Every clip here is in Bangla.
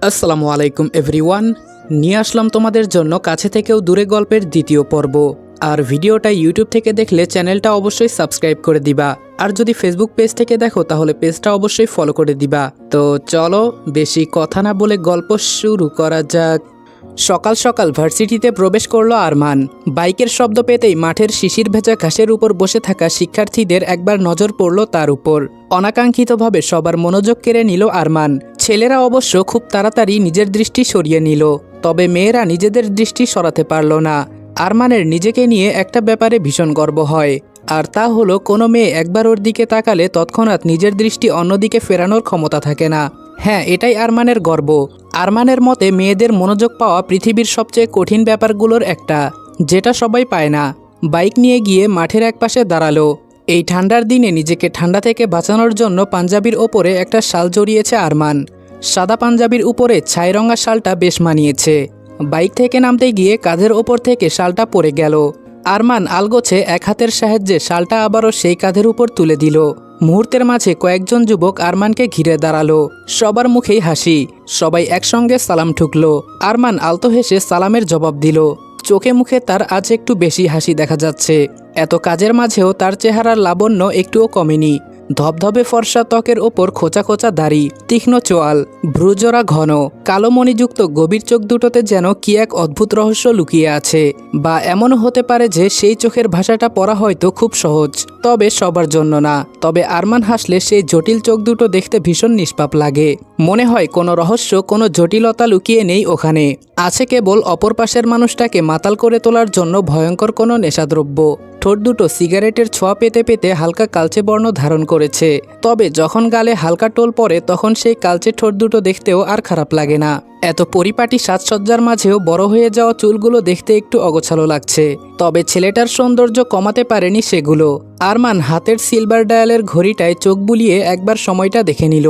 আসসালামু আলাইকুম এভরিওয়ান। নিয়ে আসলাম তোমাদের জন্য কাছে থেকেও দূরে গল্পের দ্বিতীয় পর্ব। আর ভিডিওটা ইউটিউব থেকে দেখলে চ্যানেলটা অবশ্যই সাবস্ক্রাইব করে দিবা, আর যদি ফেসবুক পেজ থেকে দেখো তাহলে পেজটা অবশ্যই ফলো করে দিবা। তো চলো বেশি কথা না বলে গল্প শুরু করা যাক। সকাল সকাল ভার্সিটিতে প্রবেশ করলো আরমান। বাইকের শব্দ পেতেই মাঠের শিশির ভেজা ঘাসের উপর বসে থাকা শিক্ষার্থীদের একবার নজর পড়ল তার উপর। অনাকাঙ্ক্ষিতভাবে সবার মনোযোগ কেড়ে নিল আরমান। ছেলেরা অবশ্য খুব তাড়াতাড়ি নিজের দৃষ্টি সরিয়ে নিল, তবে মেয়েরা নিজেদের দৃষ্টি সরাতে পারল না। আরমানের নিজেকে নিয়ে একটা ব্যাপারে ভীষণ গর্ব হয়, আর তা হলো কোনো মেয়ে একবার ওর দিকে তাকালে তৎক্ষণাৎ নিজের দৃষ্টি অন্যদিকে ফেরানোর ক্ষমতা থাকে না। হ্যাঁ, এটাই আরমানের গর্ব। আরমানের মতে মেয়েদের মনোযোগ পাওয়া পৃথিবীর সবচেয়ে কঠিন ব্যাপারগুলোর একটা, যেটা সবাই পায় না। বাইক নিয়ে গিয়ে মাঠের একপাশে দাঁড়ালো। এই ঠান্ডার দিনে নিজেকে ঠান্ডা থেকে বাঁচানোর জন্য পাঞ্জাবির ওপরে একটা শাল জড়িয়েছে আরমান। সাদা পাঞ্জাবির উপরে ছাইরঙা শালটা বেশ মানিয়েছে। বাইক থেকে নামতে গিয়ে কাঁধের ওপর থেকে শালটা পড়ে গেল। আরমান আলগোছে এক হাতের সাহায্যে শালটা আবারও সেই কাঁধের উপর তুলে দিল। মুহূর্তের মাঝে কয়েকজন যুবক আরমানকে ঘিরে দাঁড়ালো। সবার মুখেই হাসি, সবাই একসঙ্গে সালাম ঠুকলো। আরমান আলতো হেসে সালামের জবাব দিল। চোখে মুখে তার আজ একটু বেশি হাসি দেখা যাচ্ছে। এত কাজের মাঝেও তার চেহারার লাবণ্য একটুও কমেনি। ধবধবে ফর্সা ত্বকের ওপর খোঁচা খোঁচা দাড়ি, তীক্ষ্ণ চোয়াল, ভ্রুজোড়া ঘন, কালো মণিযুক্ত গভীর চোখ দুটোতে যেন কি এক অদ্ভুত রহস্য লুকিয়ে আছে। বা এমনও হতে পারে যে সেই চোখের ভাষাটা পড়া হয়তো খুব সহজ, তবে সবার জন্য না। তবে আরমান হাসলে সেই জটিল চোখ দুটো দেখতে ভীষণ নিষ্পাপ লাগে। মনে হয় কোনো রহস্য, কোনো জটিলতা লুকিয়ে নেই ওখানে। আছে কেবল অপর পাশের মানুষটাকে মাতাল করে তোলার জন্য ভয়ঙ্কর কোনো নেশাদ্রব্য। ঠোঁট দুটো সিগারেটের ছোঁয়া পেতে পেতে হালকা কালচে বর্ণ ধারণ করেছে, তবে যখন গালে হালকা টোল পড়ে তখন সেই কালচে ঠোঁট দুটো দেখতেও আর খারাপ লাগে না। এত পরিপাটি সাজসজ্জার মাঝেও বড় হয়ে যাওয়া চুলগুলো দেখতে একটু অগোছালো লাগছে, তবে ছেলেটার সৌন্দর্য কমাতে পারেনি সেগুলো। আরমান হাতের সিলভার ডায়ালের ঘড়িটায় চোখ বুলিয়ে একবার সময়টা দেখে নিল।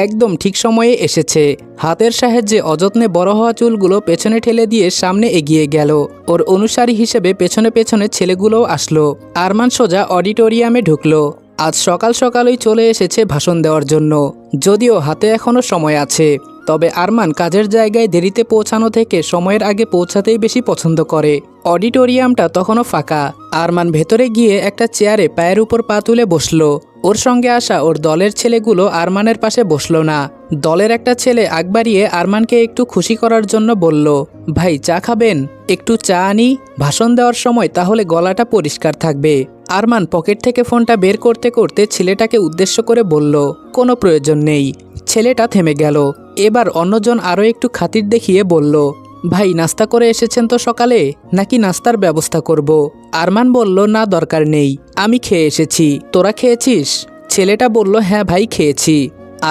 একদম ঠিক সময়ে এসেছে। হাতের সাহায্যে অযত্নে বড় হওয়া চুলগুলো পেছনে ঠেলে দিয়ে সামনে এগিয়ে গেল। ওর অনুসারী হিসেবে পেছনে পেছনে ছেলেগুলোও আসলো। আরমান সোজা অডিটোরিয়ামে ঢুকলো। আজ সকাল সকালই চলে এসেছে ভাষণ দেওয়ার জন্য, যদিও হাতে এখনও সময় আছে। তবে আরমান কাজের জায়গায় দেরিতে পৌঁছানো থেকে সময়ের আগে পৌঁছাতেই বেশি পছন্দ করে। অডিটোরিয়ামটা তখনও ফাঁকা। আরমান ভেতরে গিয়ে একটা চেয়ারে পায়ের উপর পা তুলে বসলো। ওর সঙ্গে আসা ওর দলের ছেলেগুলো আরমানের পাশে বসলো না। দলের একটা ছেলে আগ বাড়িয়ে আরমানকে একটু খুশি করার জন্য বলল, ভাই চা খাবেন? একটু চা আনি, ভাষণ দেওয়ার সময় তাহলে গলাটা পরিষ্কার থাকবে। আরমান পকেট থেকে ফোনটা বের করতে করতে ছেলেটাকে উদ্দেশ্য করে বলল, কোনো প্রয়োজন নেই। ছেলেটা থেমে গেল। এবার অন্যজন আরও একটু খাতির দেখিয়ে বলল, ভাই নাস্তা করে এসেছেন তো সকালে, নাকি নাস্তার ব্যবস্থা করব? আরমান বলল, না দরকার নেই, আমি খেয়ে এসেছি। তোরা খেয়েছিস? ছেলেটা বলল, হ্যাঁ ভাই খেয়েছি।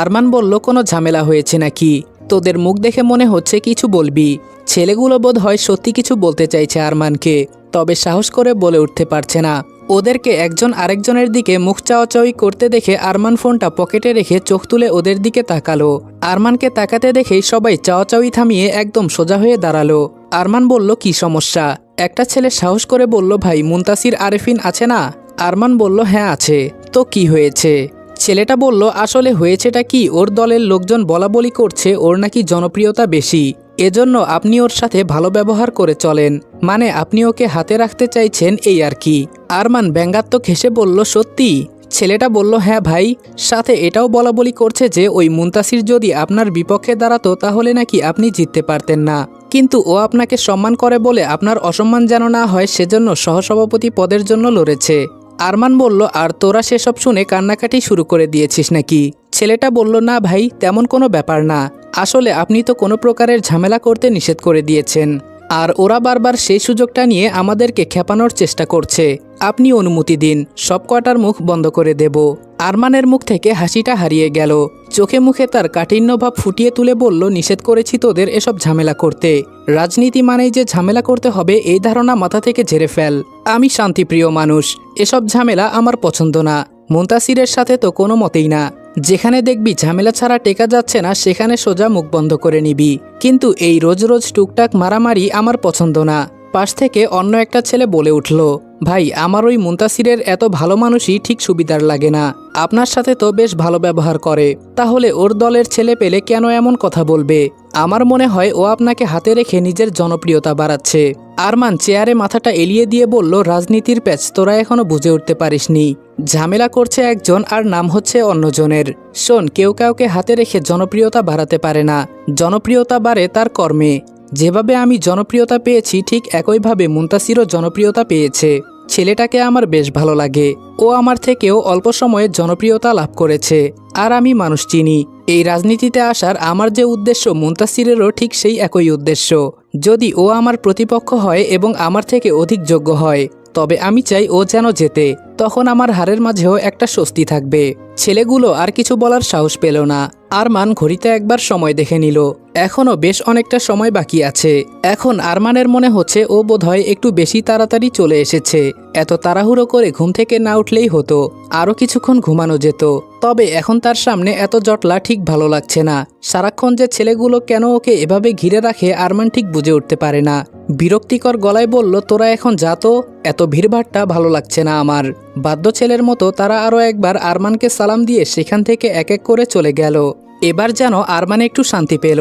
আরমান বলল, কোনো ঝামেলা হয়েছে নাকি? তোদের মুখ দেখে মনে হচ্ছে কিছু বলবি। ছেলেগুলো বোধ হয় সত্যি কিছু বলতে চাইছে আরমানকে, তবে সাহস করে বলে উঠতে পারছে না। ওদেরকে একজন আরেকজনের দিকে মুখ চাওয়াচাওয়ি করতে দেখে আরমান ফোনটা পকেটে রেখে চোখ তুলে ওদের দিকে তাকালো। আরমানকে তাকাতে দেখেই সবাই চাওয়াচাওয়ি থামিয়ে একদম সোজা হয়ে দাঁড়ালো। আরমান বলল, কি সমস্যা? একটা ছেলে সাহস করে বলল, ভাই মুনতাসির আরেফিন আছে না? আরমান বলল, হ্যাঁ আছে। তো কি হয়েছে? ছেলেটা বলল, আসলে হয়েছেটা কি, ওর দলের লোকজন বলাবলি করছে ওর নাকি জনপ্রিয়তা বেশি, এজন্য আপনি ওর সাথে ভালো ব্যবহার করে চলেন, মানে আপনি ওকে হাতে রাখতে চাইছেন, এই আর কি। আরমান ব্যঙ্গাত্মক হেসে বলল, সত্যি? ছেলেটা বলল, হ্যাঁ ভাই, সাথে এটাও বলাবলি করছে যে ওই মুনতাসির যদি আপনার বিপক্ষে দাঁড়াতো তাহলে নাকি আপনি জিততে পারতেন না, কিন্তু ও আপনাকে সম্মান করে বলে আপনার অসম্মান যেন না হয় সেজন্য সহসভাপতি পদের জন্য লড়েছে। আরমান বলল, আর তোরা সেসব শুনে কান্নাকাটি শুরু করে দিয়েছিস নাকি? ছেলেটা বলল, না ভাই, তেমন কোনো ব্যাপার না। আসলে আপনি তো কোনো প্রকারের ঝামেলা করতে নিষেধ করে দিয়েছেন, আর ওরা বারবার সেই সুযোগটা নিয়ে আমাদেরকে খেপানোর চেষ্টা করছে। আপনি অনুমতি দিন, সব কটার মুখ বন্ধ করে দেব। আরমানের মুখ থেকে হাসিটা হারিয়ে গেল। চোখে মুখে তার কাঠিন্য ভাব ফুটিয়ে তুলে বলল, নিষেধ করেছি তোদের এসব ঝামেলা করতে। রাজনীতি মানেই যে ঝামেলা করতে হবে এই ধারণা মাথা থেকে ঝেড়ে ফেল। আমি শান্তিপ্রিয় মানুষ, এসব ঝামেলা আমার পছন্দ না। মুনতাসিরের সাথে তো কোনো মতেই না। যেখানে দেখবি ঝামেলা ছাড়া টেকা যাচ্ছে না সেখানে সোজা মুখ বন্ধ করে নিবি, কিন্তু এই রোজ রোজ টুকটাক মারামারি আমার পছন্দ না। পাশ থেকে অন্য একটা ছেলে বলে উঠল, ভাই, আমার ওই মুনতাসিরের এত ভালো মানুষই ঠিক সুবিধার লাগে না। আপনার সাথে তো বেশ ভালো ব্যবহার করে, তাহলে ওর দলের ছেলে পেলে কেন এমন কথা বলবে? আমার মনে হয় ও আপনাকে হাতে রেখে নিজের জনপ্রিয়তা বাড়াচ্ছে। আরমান চেয়ারে মাথাটা এলিয়ে দিয়ে বলল, রাজনীতির প্যাচ তোরা এখনো বুঝে উঠতে পারিসনি। ঝামেলা করছে একজন আর নাম হচ্ছে অন্যজনের। শোন, কেউ কাউকে হাতে রেখে জনপ্রিয়তা বাড়াতে পারে না, জনপ্রিয়তা বাড়ে তার কর্মে। যেভাবে আমি জনপ্রিয়তা পেয়েছি ঠিক একইভাবে মুনতাসিরও জনপ্রিয়তা পেয়েছে। ছেলেটাকে আমার বেশ ভালো লাগে। ও আমার থেকেও অল্প সময়ে জনপ্রিয়তা লাভ করেছে। আর আমি মানুষ চিনি। এই রাজনীতিতে আসার আমার যে উদ্দেশ্য, মুনতাসিরেরও ঠিক সেই একই উদ্দেশ্য। যদি ও আমার প্রতিপক্ষ হয় এবং আমার থেকে অধিক যোগ্য হয়, তবে আমি চাই ও যেন জেতে। তখন আমার হারের মাঝেও একটা স্বস্তি থাকবে। ছেলেগুলো আর কিছু বলার সাহস পেল না। আরমান ঘড়িতে একবার সময় দেখে নিল। এখনও বেশ অনেকটা সময় বাকি আছে। এখন আরমানের মনে হচ্ছে ও বোধহয় একটু বেশি তাড়াতাড়ি চলে এসেছে। এত তাড়াহুড়ো করে ঘুম থেকে না উঠলেই হতো, আরও কিছুক্ষণ ঘুমানো যেত। তবে এখন তার সামনে এত জটলা ঠিক ভালো লাগছে না। সারাক্ষণ যে ছেলেগুলো কেন ওকে এভাবে ঘিরে রাখে আরমান ঠিক বুঝে উঠতে পারে না। বিরক্তিকর গলায় বলল, তোরা এখন যা তো, এত ভিড়ভাট্টা ভালো লাগছে না আমার। বাধ্য ছেলের মতো তারা আরও একবার আরমানকে সালাম দিয়ে সেখান থেকে এক এক করে চলে গেল। এবার যেন আরমান একটু শান্তি পেল।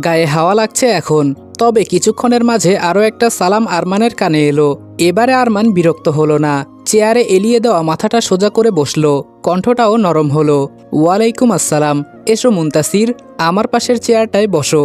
গায়ে হাওয়া লাগছে এখন। তবে কিছুক্ষণের মাঝে আরও একটা সালাম আরমানের কানে এলো। এবারে আরমান বিরক্ত হলো না। চেয়ারে এলিয়ে দেওয়া মাথাটা সোজা করে বসলো। কণ্ঠটাও নরম হলো। ওয়ালাইকুম আসসালাম। এসো মুনতাসির, আমার পাশের চেয়ারটায় বসো।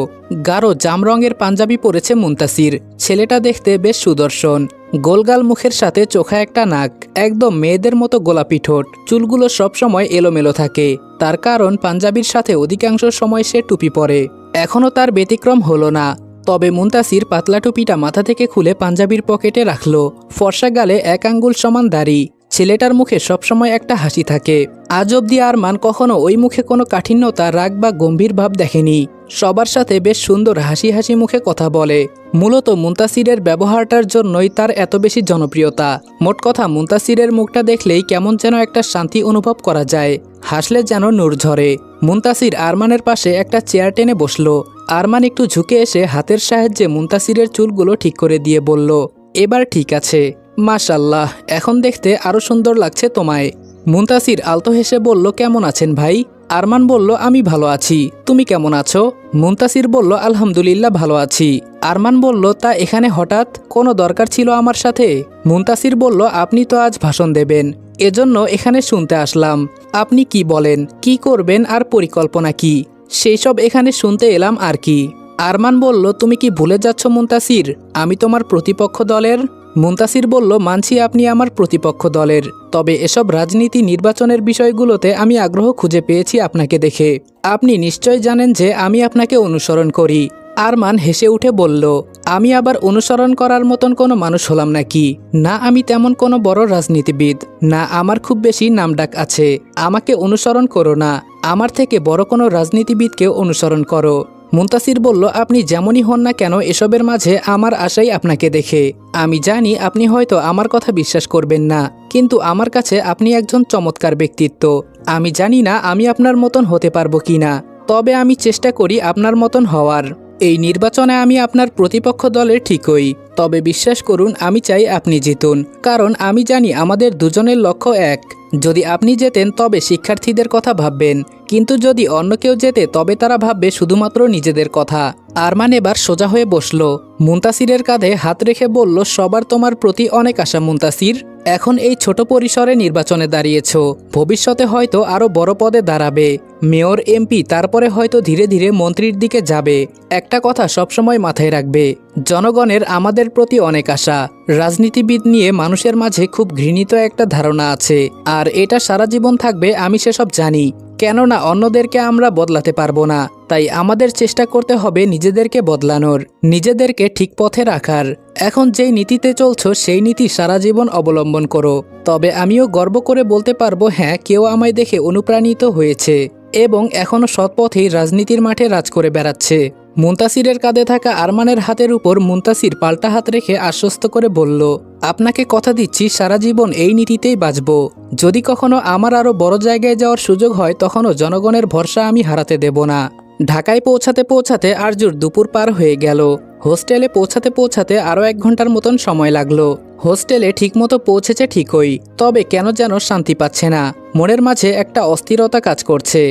গাঢ় জাম রঙের পাঞ্জাবি পরেছে মুনতাসির। ছেলেটা দেখতে বেশ সুদর্শন। গোলগাল মুখের সাথে চোখা একটা নাক, একদম মেয়েদের মতো গোলাপি ঠোঁট। চুলগুলো সবসময় এলোমেলো থাকে, তার কারণ পাঞ্জাবির সাথে অধিকাংশ সময় সে টুপি পরে। এখনও তার ব্যতিক্রম হলো না। তবে মুনতাসির পাতলা টুপিটা মাথা থেকে খুলে পাঞ্জাবির পকেটে রাখল। ফর্সা গালে এক আঙ্গুল সমান দাড়ি। ছেলেটার মুখে সবসময় একটা হাসি থাকে। আজ অবধি আরমান কখনো ওই মুখে কোনো কাঠিন্যতা, রাগ বা গম্ভীর ভাব দেখেনি। সবার সাথে বেশ সুন্দর হাসি হাসি মুখে কথা বলে। মূলত মুনতাসিরের ব্যবহারটার জন্যই তার এত বেশি জনপ্রিয়তা। মোট কথা, মুনতাসিরের মুখটা দেখলেই কেমন যেন একটা শান্তি অনুভব করা যায়। হাসলে যেন নূর ঝরে। মুনতাসির আরমানের পাশে একটা চেয়ার টেনে বসলো। আরমান একটু ঝুঁকে এসে হাতের সাহায্যে মুনতাসিরের চুলগুলো ঠিক করে দিয়ে বলল, এবার ঠিক আছে। মাশাল্লাহ, এখন দেখতে আরো সুন্দর লাগছে তোমায়। মুনতাসির আলতো হেসে বলল, কেমন আছেন ভাই? আরমান বলল, আমি ভালো আছি, তুমি কেমন আছো? মুনতাসির বলল, আলহামদুলিল্লাহ ভালো আছি। আরমান বলল, তা এখানে হঠাৎ কোনো দরকার ছিল আমার সাথে? মুনতাসির বলল, আপনি তো আজ ভাষণ দেবেন, এজন্য এখানে শুনতে আসলাম। আপনি কি বলেন, কি করবেন আর পরিকল্পনা কি, সেই সব এখানে শুনতে এলাম আর কি। আরমান বলল, তুমি কি ভুলে যাচ্ছ মুনতাসির, আমি তোমার প্রতিপক্ষ দলের? মুনতাসির বলল, মানছি আপনি আমার প্রতিপক্ষ দলের, তবে এসব রাজনীতি নির্বাচনের বিষয়গুলোতে আমি আগ্রহ খুঁজে পেয়েছি আপনাকে দেখে। আপনি নিশ্চয় জানেন যে আমি আপনাকে অনুসরণ করি। আরমান হেসে উঠে বলল, আমি আবার অনুসরণ করার মতন কোনো মানুষ হলাম নাকি? না, আমি তেমন কোনো বড় রাজনীতিবিদ না, আমার খুব বেশি নামডাক আছে। আমাকে অনুসরণ করো না, আমার থেকে বড় কোনো রাজনীতিবিদকে অনুসরণ করো। মুনতাসির বলল, আপনি যেমনই হন না কেন, এসবের মাঝে আমার আশাই আপনাকে দেখে। আমি জানি আপনি হয়তো আমার কথা বিশ্বাস করবেন না, কিন্তু আমার কাছে আপনি একজন চমৎকার ব্যক্তিত্ব। আমি জানি না আমি আপনার মতন হতে পারবো কিনা, তবে আমি চেষ্টা করি আপনার মতন হওয়ার। এই নির্বাচনে আমি আপনার প্রতিপক্ষ দলের ঠিকই, তবে বিশ্বাস করুন আমি চাই আপনি জিতুন, কারণ আমি জানি আমাদের দুজনের লক্ষ্য এক। যদি আপনি জেতেন তবে শিক্ষার্থীদের কথা ভাববেন, কিন্তু যদি অন্য কেউ জেতে তবে তারা ভাববে শুধুমাত্র নিজেদের কথা। আরমান এবার সোজা হয়ে বসল। মুনতাসিরের কাঁধে হাত রেখে বলল, সবার তোমার প্রতি অনেক আশা মুনতাসির। এখন এই ছোট পরিসরে নির্বাচনে দাঁড়িয়েছ, ভবিষ্যতে হয়তো আরও বড় পদে দাঁড়াবে, মেয়র, এমপি, তারপরে হয়তো ধীরে ধীরে মন্ত্রীর দিকে যাবে। একটা কথা সবসময় মাথায় রাখবে, জনগণের আমাদের প্রতি অনেক আশা। রাজনীতিবিদ নিয়ে মানুষের মাঝে খুব ঘৃণিত একটা ধারণা আছে, আর এটা সারা জীবন থাকবে, আমি সেসব জানি। কেননা অন্যদেরকে আমরা বদলাতে পারবো না, তাই আমাদের চেষ্টা করতে হবে নিজেদেরকে বদলানোর, নিজেদেরকে ঠিক পথে রাখার। এখন যেই নীতিতে চলছো সেই নীতি সারা জীবন অবলম্বন করো। তবে আমিও গর্ব করে বলতে পারবো, হ্যাঁ, কেউ আমায় দেখে অনুপ্রাণিত হয়েছে এবং এখনও সৎপথেই রাজনীতির মাঠে রাজ করে বেড়াচ্ছে। মুনতাসিরের কাঁধে থাকা আরমানের হাতের উপর মুনতাসির পাল্টা হাত রেখে আশ্বস্ত করে বলল, আপনাকে কথা দিচ্ছি সারা জীবন এই নীতিতেই বাঁচব। যদি কখনো আমার আরও বড় জায়গায় যাওয়ার সুযোগ হয় তখনও জনগণের ভরসা আমি হারাতে দেব না। ঢাকায় পৌঁছাতে পৌঁছাতে আরজুর দুপুর পার হয়ে গেল। হোস্টেলে পৌঁছাতে পৌঁছাতে আরও 1 ঘন্টার মতন সময় লাগলো। হোস্টেলে ঠিকমতো পৌঁছেছে ঠিকই, তবে কেন যেন শান্তি পাচ্ছে না। মনের মাঝে একটা অস্থিরতা কাজ করছে।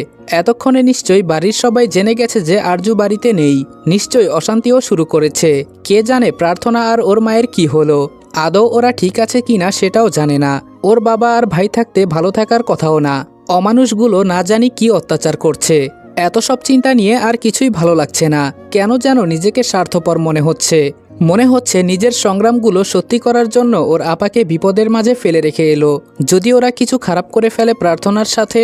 এতক্ষণে নিশ্চয়ই বাড়ির সবাই জেনে গেছে যে আরজু বাড়িতে নেই। নিশ্চয়ই অশান্তিও শুরু করেছে। কে জানে প্রার্থনা আর ওর মায়ের কি হলো। আদৌ ওরা ঠিক আছে কিনা সেটাও জানে না। ওর বাবা আর ভাই থাকতে ভালো থাকার কথাও না। অমানুষগুলো না জানি কি অত্যাচার করছে। এত সব চিন্তা নিয়ে আর কিছুই ভালো লাগছে না। কেন যেন নিজেকে স্বার্থপর মনে হচ্ছে নিজের সংগ্রামগুলো সত্যি করার জন্য ওর আপাকে বিপদের মাঝে ফেলে রেখে এলো। যদি ওরা কিছু খারাপ করে ফেলে প্রার্থনার সাথে।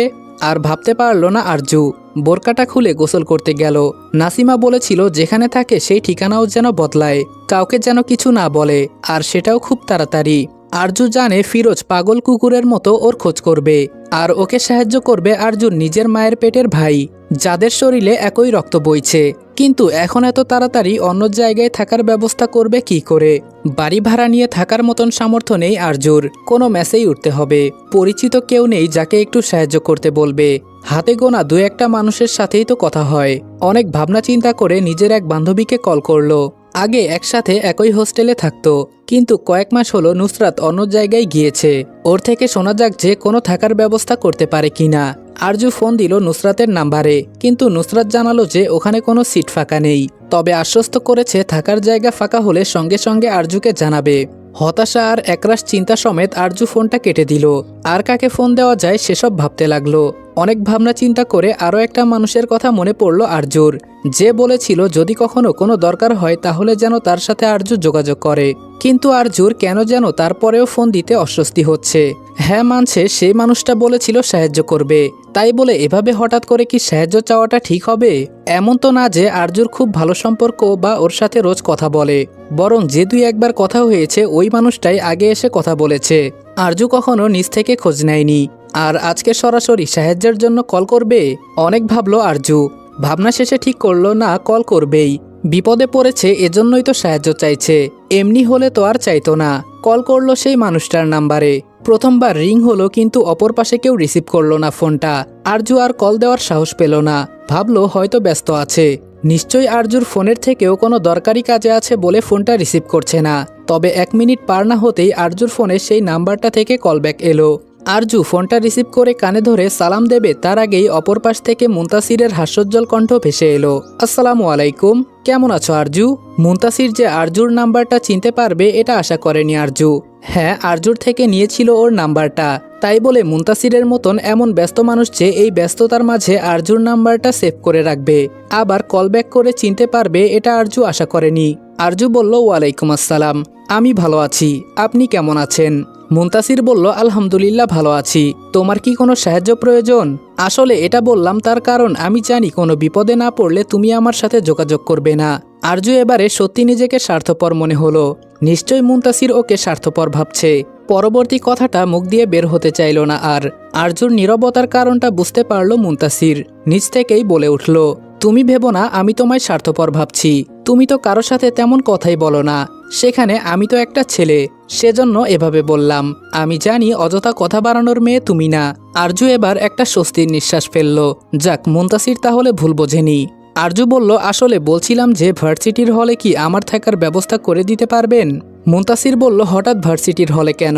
আর ভাবতে পারলো না আরজু। বোরকাটা খুলে গোসল করতে গেল। নাসিমা বলেছিল যেখানে থাকে সেই ঠিকানাও যেন বদলায়, কাউকে যেন কিছু না বলে, আর সেটাও খুব তাড়াতাড়ি। আরজু জানে ফিরোজ পাগল কুকুরের মতো ওর খোঁজ করবে, আর ওকে সাহায্য করবে আরজুর নিজের মায়ের পেটের ভাই, যাদের শরীরে একই রক্ত বইছে। কিন্তু এখন এত তাড়াতাড়ি অন্য জায়গায় থাকার ব্যবস্থা করবে কি করে? বাড়ি ভাড়া নিয়ে থাকার মতন সামর্থ্য নেই আরজুর। কোনো মেসেই উঠতে হবে। পরিচিত কেউ নেই যাকে একটু সাহায্য করতে বলবে। হাতে গোনা 2-1টা মানুষের সাথেই তো কথা হয়। অনেক ভাবনা চিন্তা করে নিজের এক বান্ধবীকে কল করলো। আগে একসাথে একই হোস্টেলে থাকতো, কিন্তু কয়েক মাস হলো নুসরাত অন্য জায়গায় গিয়েছে। ওর থেকে শোনা যাক যে কোনো থাকার ব্যবস্থা করতে পারে কিনা। আরজু ফোন দিল নুসরাতের নাম্বারে, কিন্তু নুসরাত জানালো যে ওখানে কোনো সিট ফাঁকা নেই। তবে আশ্বস্ত করেছে থাকার জায়গা ফাঁকা হলে সঙ্গে সঙ্গে আরজুকে জানাবে। হতাশা আর একরাশ চিন্তা সমেত আরজু ফোনটা কেটে দিল। আর কাকে ফোন দেওয়া যায় সেসব ভাবতে লাগলো। অনেক ভাবনা চিন্তা করে আরও একটা মানুষের কথা মনে পড়ল আরজুর, যে বলেছিল যদি কখনো কোনো দরকার হয় তাহলে যেন তার সাথে আরজু যোগাযোগ করে। কিন্তু আরজুর কেন যেন তারপরেও ফোন দিতে অস্বস্তি হচ্ছে। হ্যাঁ মানছে সেই মানুষটা বলেছিল সাহায্য করবে, তাই বলে এভাবে হঠাৎ করে কি সাহায্য চাওয়াটা ঠিক হবে? এমন তো না যে আরজুর খুব ভালো সম্পর্ক বা ওর সাথে রোজ কথা বলে, বরং যে 2-1বার কথা হয়েছে ওই মানুষটাই আগে এসে কথা বলেছে। আরজু কখনো নিজ থেকে খোঁজ নেয়নি, আর আজকে সরাসরি সাহায্যের জন্য কল করবে। অনেক ভাবলো আরজু, ভাবনা শেষে ঠিক করলো না কল করবেই। বিপদে পড়েছে এজন্যই তো সাহায্য চাইছে, এমনি হলে তো আর চাইতো না। কল করলো সেই মানুষটার নাম্বারে। প্রথমবার রিং হলো, কিন্তু অপর পাশে কেউ রিসিভ করলো না ফোনটা। আরজু আর কল দেওয়ার সাহস পেল না। ভাবলো হয়তো ব্যস্ত আছে। নিশ্চয়ই আরজুর ফোনের থেকেও কোনো দরকারি কাজে আছে বলে ফোনটা রিসিভ করছে না। তবে 1 মিনিট পার না হতেই আরজুর ফোনে সেই নাম্বারটা থেকে কলব্যাক এলো। আরজু ফোনটা রিসিভ করে কানে ধরে সালাম দেবে তার আগেই অপর পাশ থেকে মুনতাসিরের হাস্যোজ্জ্বল কণ্ঠ ভেসে এলো। আসসালামু আলাইকুম, কেমন আছো আরজু? মুনতাসির যে আরজুর নাম্বারটা চিনতে পারবে এটা আশা করেনি আরজু। হ্যাঁ, আরজুর থেকে নিয়েছিল ওর নাম্বারটা, তাই বলে মুনতাসিরের মতন এমন ব্যস্ত মানুষ যে এই ব্যস্ততার মাঝে আরজুর নাম্বারটা সেভ করে রাখবে, আবার কলব্যাক করে চিনতে পারবে, এটা আরজু আশা করেনি। আরজু বলল, ওয়ালাইকুম আসসালাম, আমি ভালো আছি, আপনি কেমন আছেন? মুনতাসির বলল, আলহামদুলিল্লাহ ভালো আছি। তোমার কি কোনো সাহায্য প্রয়োজন? আসলে এটা বললাম তার কারণ আমি জানি কোনো বিপদে না পড়লে তুমি আমার সাথে যোগাযোগ করবে না। আরজু এবারে সত্যি নিজেকে স্বার্থপর মনে হলো। নিশ্চয়ই মুনতাসির ওকে স্বার্থপর ভাবছে। পরবর্তী কথাটা মুখ দিয়ে বের হতে চাইল না আর। আরজুর নীরবতার কারণটা বুঝতে পারল মুনতাসির। নিজ থেকেই বলে উঠল, তুমি ভেবো না আমি তোমায় স্বার্থপর ভাবছি। তুমি তো কারো সাথে তেমন কথাই বলো না, সেখানে আমি তো একটা ছেলে, সেজন্য এভাবে বললাম। আমি জানি অযথা কথা বাড়ানোর মেয়ে তুমি না। আরজু এবার একটা স্বস্তির নিঃশ্বাস ফেলল। যাক, মুনতাসির তাহলে ভুল বোঝেনি। আরজু বলল, আসলে বলছিলাম যে ভার্সিটির হলে কি আমার থাকার ব্যবস্থা করে দিতে পারবেন? মুনতাসির বলল, হঠাৎ ভার্সিটির হলে কেন?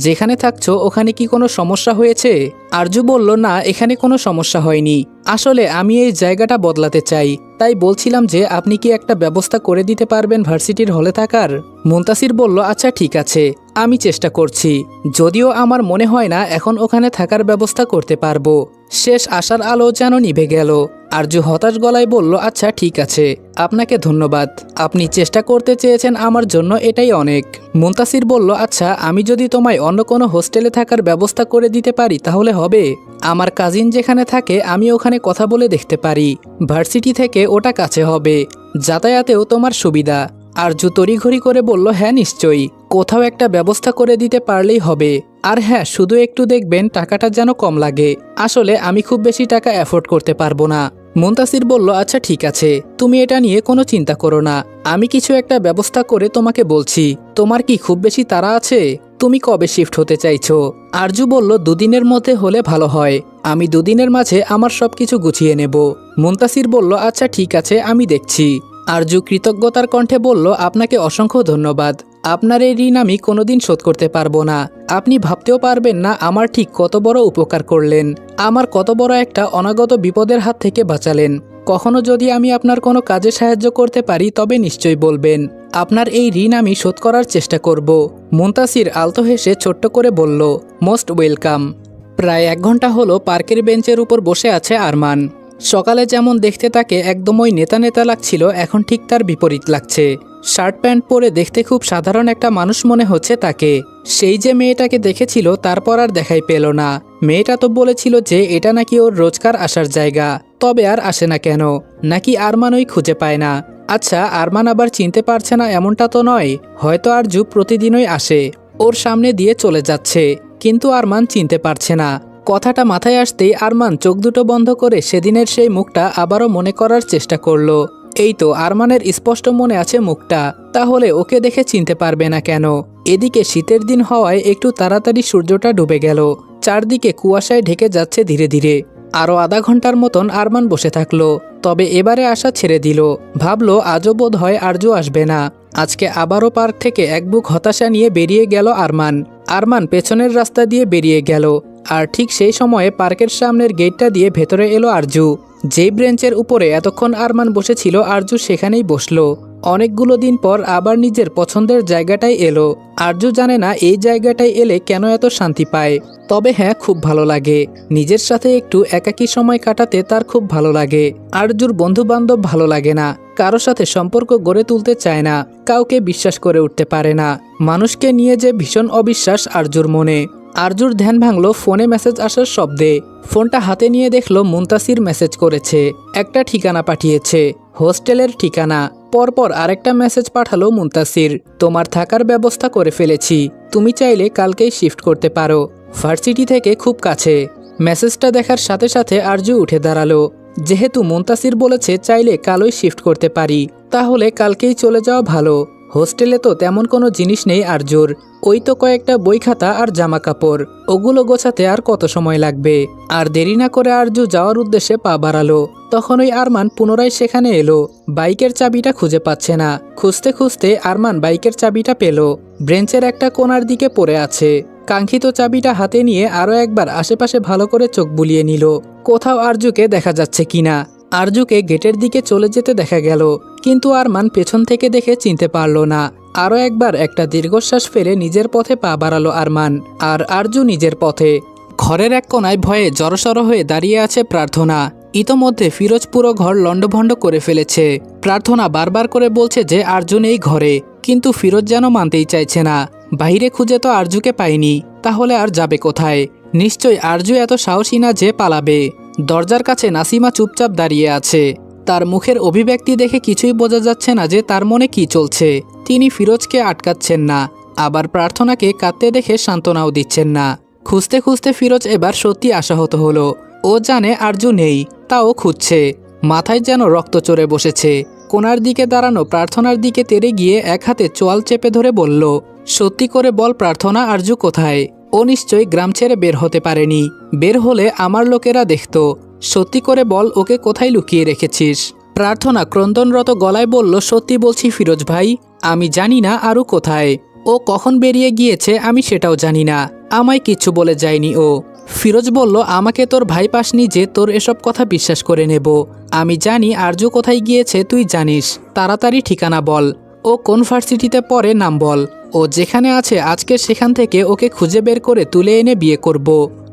যেখানে থাকছো ওখানে কি কোনো সমস্যা হয়েছে? আরজু বলল, না, এখানে কোনো সমস্যা হয়নি। আসলে আমি এই জায়গাটা বদলাতে চাই, তাই বলছিলাম যে আপনি কি একটা ব্যবস্থা করে দিতে পারবেন ভার্সিটির হলে থাকার? মুনতাসির বলল, আচ্ছা ঠিক আছে, আমি চেষ্টা করছি। যদিও আমার মনে হয় না এখন ওখানে থাকার ব্যবস্থা করতে পারবো। শেষ আশার আলো যেন নিভে গেল। আরজু হতাশ গলায় বলল, আচ্ছা ঠিক আছে, আপনাকে ধন্যবাদ। আপনি চেষ্টা করতে চেয়েছেন আমার জন্য, এটাই অনেক। মুনতাসির বলল, আচ্ছা আমি যদি তোমায় অন্য কোনো হোস্টেলে থাকার ব্যবস্থা করে দিতে পারি তাহলে হবে? আমার কাজিন যেখানে থাকে আমি ওখানে কথা বলে দেখতে পারি। ভার্সিটি থেকে ওটা কাছে হবে, যাতায়াতেও তোমার সুবিধা। আরজু তড়িঘড়ি করে বলল, হ্যাঁ নিশ্চয়ই, কোথাও একটা ব্যবস্থা করে দিতে পারলেই হবে। আর হ্যাঁ, শুধু একটু দেখবেন টাকাটা যেন কম লাগে। আসলে আমি খুব বেশি টাকা অ্যাফোর্ড করতে পারবো না। মুনতাসির বলল, আচ্ছা ঠিক আছে, তুমি এটা নিয়ে কোনো চিন্তা করো না, আমি কিছু একটা ব্যবস্থা করে তোমাকে বলছি। তোমার কি খুব বেশি তাড়া আছে? তুমি কবে শিফট হতে চাইছো? আরজু বলল, 2 দিনের মধ্যে হলে ভালো হয়, আমি 2 দিনের মাঝে আমার সবকিছু গুছিয়ে নেব। মুনতাসির বলল, আচ্ছা ঠিক আছে, আমি দেখছি। আরজু কৃতজ্ঞতার কণ্ঠে বলল, আপনাকে অসংখ্য ধন্যবাদ। আপনার এই ঋণ আমি কোনোদিন শোধ করতে পারবো না। আপনি ভাবতেও পারবেন না আমার ঠিক কত বড় উপকার করলেন, আমার কত বড় একটা অনাগত বিপদের হাত থেকে বাঁচালেন। কখনো যদি আমি আপনার কোনো কাজে সাহায্য করতে পারি তবে নিশ্চয়ই বলবেন। আপনার এই ঋণ আমি শোধ করার চেষ্টা করব। মুনতাসির আলতো হেসে ছোট্ট করে বলল, মোস্ট ওয়েলকাম। প্রায় 1 ঘন্টা হলো পার্কের বেঞ্চের উপর বসে আছে আরমান। সকালে যেমন দেখতে তাকে একদম ওই নেতা নেতা লাগছিল, এখন ঠিক তার বিপরীত লাগছে। শার্ট প্যান্ট পরে দেখতে খুব সাধারণ একটা মানুষ মনে হচ্ছে তাকে। সেই যে মেয়েটাকে দেখেছিল তারপর আর দেখাই পেল না। মেয়েটা তো বলেছিল যে এটা নাকি ওর রোজকার আসার জায়গা, তবে আর আসে না কেন? নাকি আরমান ওই খুঁজে পায় না? আচ্ছা, আরমান আবার চিনতে পারছে না এমনটা তো নয়, হয়তো আরজু প্রতিদিনই আসে, ওর সামনে দিয়ে চলে যাচ্ছে, কিন্তু আরমান চিনতে পারছে না। কথাটা মাথায় আসতেই আরমান চোখ দুটো বন্ধ করে সেদিনের সেই মুখটা আবারও মনে করার চেষ্টা করলো। এই তো আরমানের স্পষ্ট মনে আছে মুখটা, তাহলে ওকে দেখে চিনতে পারবে না কেন? এদিকে শীতের দিন হওয়ায় একটু তাড়াতাড়ি সূর্যটা ডুবে গেল, চারদিকে কুয়াশায় ঢেকে যাচ্ছে ধীরে ধীরে। আরও আধা ঘন্টার মতন আরমান বসে থাকলো, তবে এবারে আশা ছেড়ে দিল। ভাবলো আজও বোধ হয় আরজু আসবে না। আজকে আবারও পার্ক থেকে এক বুক হতাশা নিয়ে বেরিয়ে গেল আরমান। আরমান পেছনের রাস্তা দিয়ে বেরিয়ে গেল, আর ঠিক সেই সময়ে পার্কের সামনের গেটটা দিয়ে ভেতরে এলো আরজু। যেই ব্রেঞ্চের উপরে এতক্ষণ আরমান বসেছিল আরজু সেখানেই বসলো। অনেকগুলো দিন পর আবার নিজের পছন্দের জায়গাটায় এলো। আরজু জানে না এই জায়গাটায় এলে কেন এত শান্তি পায়, তবে হ্যাঁ খুব ভালো লাগে। নিজের সাথে একটু একাকী সময় কাটাতে তার খুব ভালো লাগে। আরজুর বন্ধু বান্ধব ভালো লাগে না, কারো সাথে সম্পর্ক গড়ে তুলতে চায় না, কাউকে বিশ্বাস করে উঠতে পারে না। মানুষকে নিয়ে যে ভীষণ অবিশ্বাস আরজুর মনে। আরজুর ধ্যান ভাঙল ফোনে মেসেজ আসার শব্দে। ফোনটা হাতে নিয়ে দেখলো মুনতাসির মেসেজ করেছে, একটা ঠিকানা পাঠিয়েছে, হোস্টেলের ঠিকানা। পরপর আরেকটা মেসেজ পাঠালো মুনতাসির, তোমার থাকার ব্যবস্থা করে ফেলেছি, তুমি চাইলে কালকেই শিফট করতে পারো, ভার্সিটি থেকে খুব কাছে। মেসেজটা দেখার সাথে সাথে আরজু উঠে দাঁড়ালো। যেহেতু মুনতাসির বলেছে চাইলে কালই শিফট করতে পারি, তাহলে কালকেই চলে যাওয়া ভালো। হোস্টেলে তো তেমন কোনো জিনিস নেই আরজুর, ওই তো কয়েকটা বই খাতা আর জামা কাপড়, ওগুলো গোছাতে আর কত সময় লাগবে। আর দেরি না করে আরজু যাওয়ার উদ্দেশ্যে পা বাড়ালো। তখন ওই আরমান পুনরায় সেখানে এলো। বাইকের চাবিটা খুঁজে পাচ্ছে না। খুঁজতে খুঁজতে আরমান বাইকের চাবিটা পেল, ব্রেঞ্চের একটা কোণার দিকে পড়ে আছে। কাঙ্ক্ষিত চাবিটা হাতে নিয়ে আরও একবার আশেপাশে ভালো করে চোখ বুলিয়ে নিল, কোথাও আরজুকে দেখা যাচ্ছে কিনা। আরজুকে গেটের দিকে চলে যেতে দেখা গেল, কিন্তু আরমান পেছন থেকে দেখে চিনতে পারল না। আরও একবার একটা দীর্ঘশ্বাস ফেলে নিজের পথে পা বাড়ালো আরমান, আর আরজু নিজের পথে। ঘরের এক কোনায় ভয়ে জড়সড় হয়ে দাঁড়িয়ে আছে প্রার্থনা। ইতোমধ্যে ফিরোজ পুরো ঘর লণ্ডভণ্ড করে ফেলেছে। প্রার্থনা বারবার করে বলছে যে আরজু নেই ঘরে, কিন্তু ফিরোজ যেন মানতেই চাইছে না। বাইরে খুঁজে তো আরজুকে পায়নি, তাহলে আর যাবে কোথায়? নিশ্চয়ই আরজু এত সাহসী না যে পালাবে। দরজার কাছে নাসিমা চুপচাপ দাঁড়িয়ে আছে। তার মুখের অভিব্যক্তি দেখে কিছুই বোঝা যাচ্ছে না যে তার মনে কি চলছে। তিনি ফিরোজকে আটকাচ্ছেন না, আবার প্রার্থনাকে কাঁদতে দেখে সান্ত্বনাও দিচ্ছেন না। খুঁজতে খুঁজতে ফিরোজ এবার সত্যি আশাহত হলো। ও জানে আরজু নেই, তাও খুঁজছে। মাথায় যেন রক্ত চড়ে বসেছে। কোনার দিকে দাঁড়ানো প্রার্থনার দিকে তেড়ে গিয়ে এক হাতে চোয়াল চেপে ধরে বলল, সত্যি করে বল প্রার্থনা, আরজু কোথায়? ও নিশ্চয়ই গ্রাম ছেড়ে বের হতে পারেনি, বের হলে আমার লোকেরা দেখত। সত্যি করে বল, ওকে কোথায় লুকিয়ে রেখেছিস? প্রার্থনা ক্রন্দনরত গলায় বলল, সত্যি বলছি ফিরোজ ভাই, আমি জানি না আরু কোথায়। ও কখন বেরিয়ে গিয়েছে আমি সেটাও জানি না, আমায় কিচ্ছু বলে যায়নি ও। ফিরোজ বলল, আমাকে তোর ভাই পাসনি যে তোর এসব কথা বিশ্বাস করে নেব। আমি জানি আরজু কোথায় গিয়েছে, তুই জানিস। তাড়াতাড়ি ঠিকানা বল, ও কোন ভার্সিটিতে পড়ে নাম বল। ও যেখানে আছে আজকে সেখান থেকে ওকে খুঁজে বের করে তুলে এনে বিয়ে করব।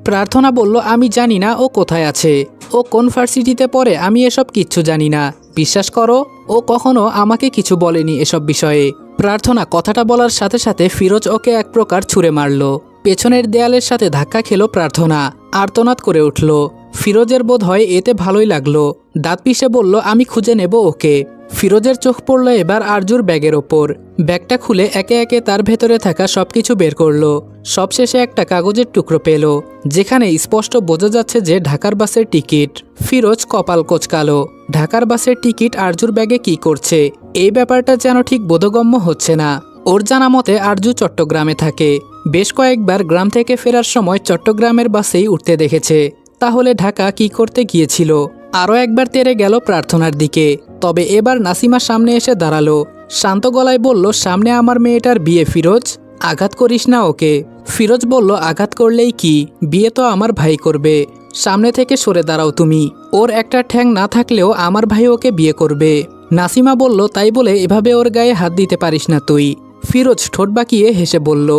প্রার্থনা বলল, আমি জানি না ও কোথায় আছে, ও কোন ভার্সিটিতে পড়ে আমি এসব কিচ্ছু জানি না। বিশ্বাস করো, ও কখনো আমাকে কিছু বলেনি এসব বিষয়ে। প্রার্থনা কথাটা বলার সাথে সাথে ফিরোজ ওকে এক প্রকার ছুঁড়ে মারল। পেছনের দেয়ালের সাথে ধাক্কা খেলো প্রার্থনা, আর্তনাদ করে উঠল। ফিরোজের বোধ হয় এতে ভালোই লাগলো। দাঁত পিষে বলল, আমি খুঁজে নেব ওকে। ফিরোজের চোখ পড়ল এবার আরজুর ব্যাগের ওপর। ব্যাগটা খুলে একে একে তার ভেতরে থাকা সবকিছু বের করলো। সবশেষে একটা কাগজের টুকরো পেল, যেখানে স্পষ্ট বোঝা যাচ্ছে যে ঢাকার বাসের টিকিট। ফিরোজ কপাল কোঁচকালো। ঢাকার বাসের টিকিট আরজুর ব্যাগে কি করছে? এই ব্যাপারটা যেন ঠিক বোধগম্য হচ্ছে না। ওর জানা মতে আরজু চট্টগ্রামে থাকে। বেশ কয়েকবার গ্রাম থেকে ফেরার সময় চট্টগ্রামের বাসেই উঠতে দেখেছে। তাহলে ঢাকা কি করতে গিয়েছিল? আরও একবার তেড়ে গেল প্রার্থনার দিকে। তবে এবার নাসিমা সামনে এসে দাঁড়ালো। শান্ত গলায় বলল, সামনে আমার মেয়েটার বিয়ে ফিরোজ, আঘাত করিস না ওকে। ফিরোজ বলল, আঘাত করলেই কি, বিয়ে তো আমার ভাই করবে। সামনে থেকে সরে দাঁড়াও তুমি, ওর একটা ঠ্যাং না থাকলেও আমার ভাই ওকে বিয়ে করবে। নাসিমা বলল, তাই বলে এভাবে ওর গায়ে হাত দিতে পারিস না তুই। ফিরোজ ঠোঁট বাঁকিয়ে হেসে বলল,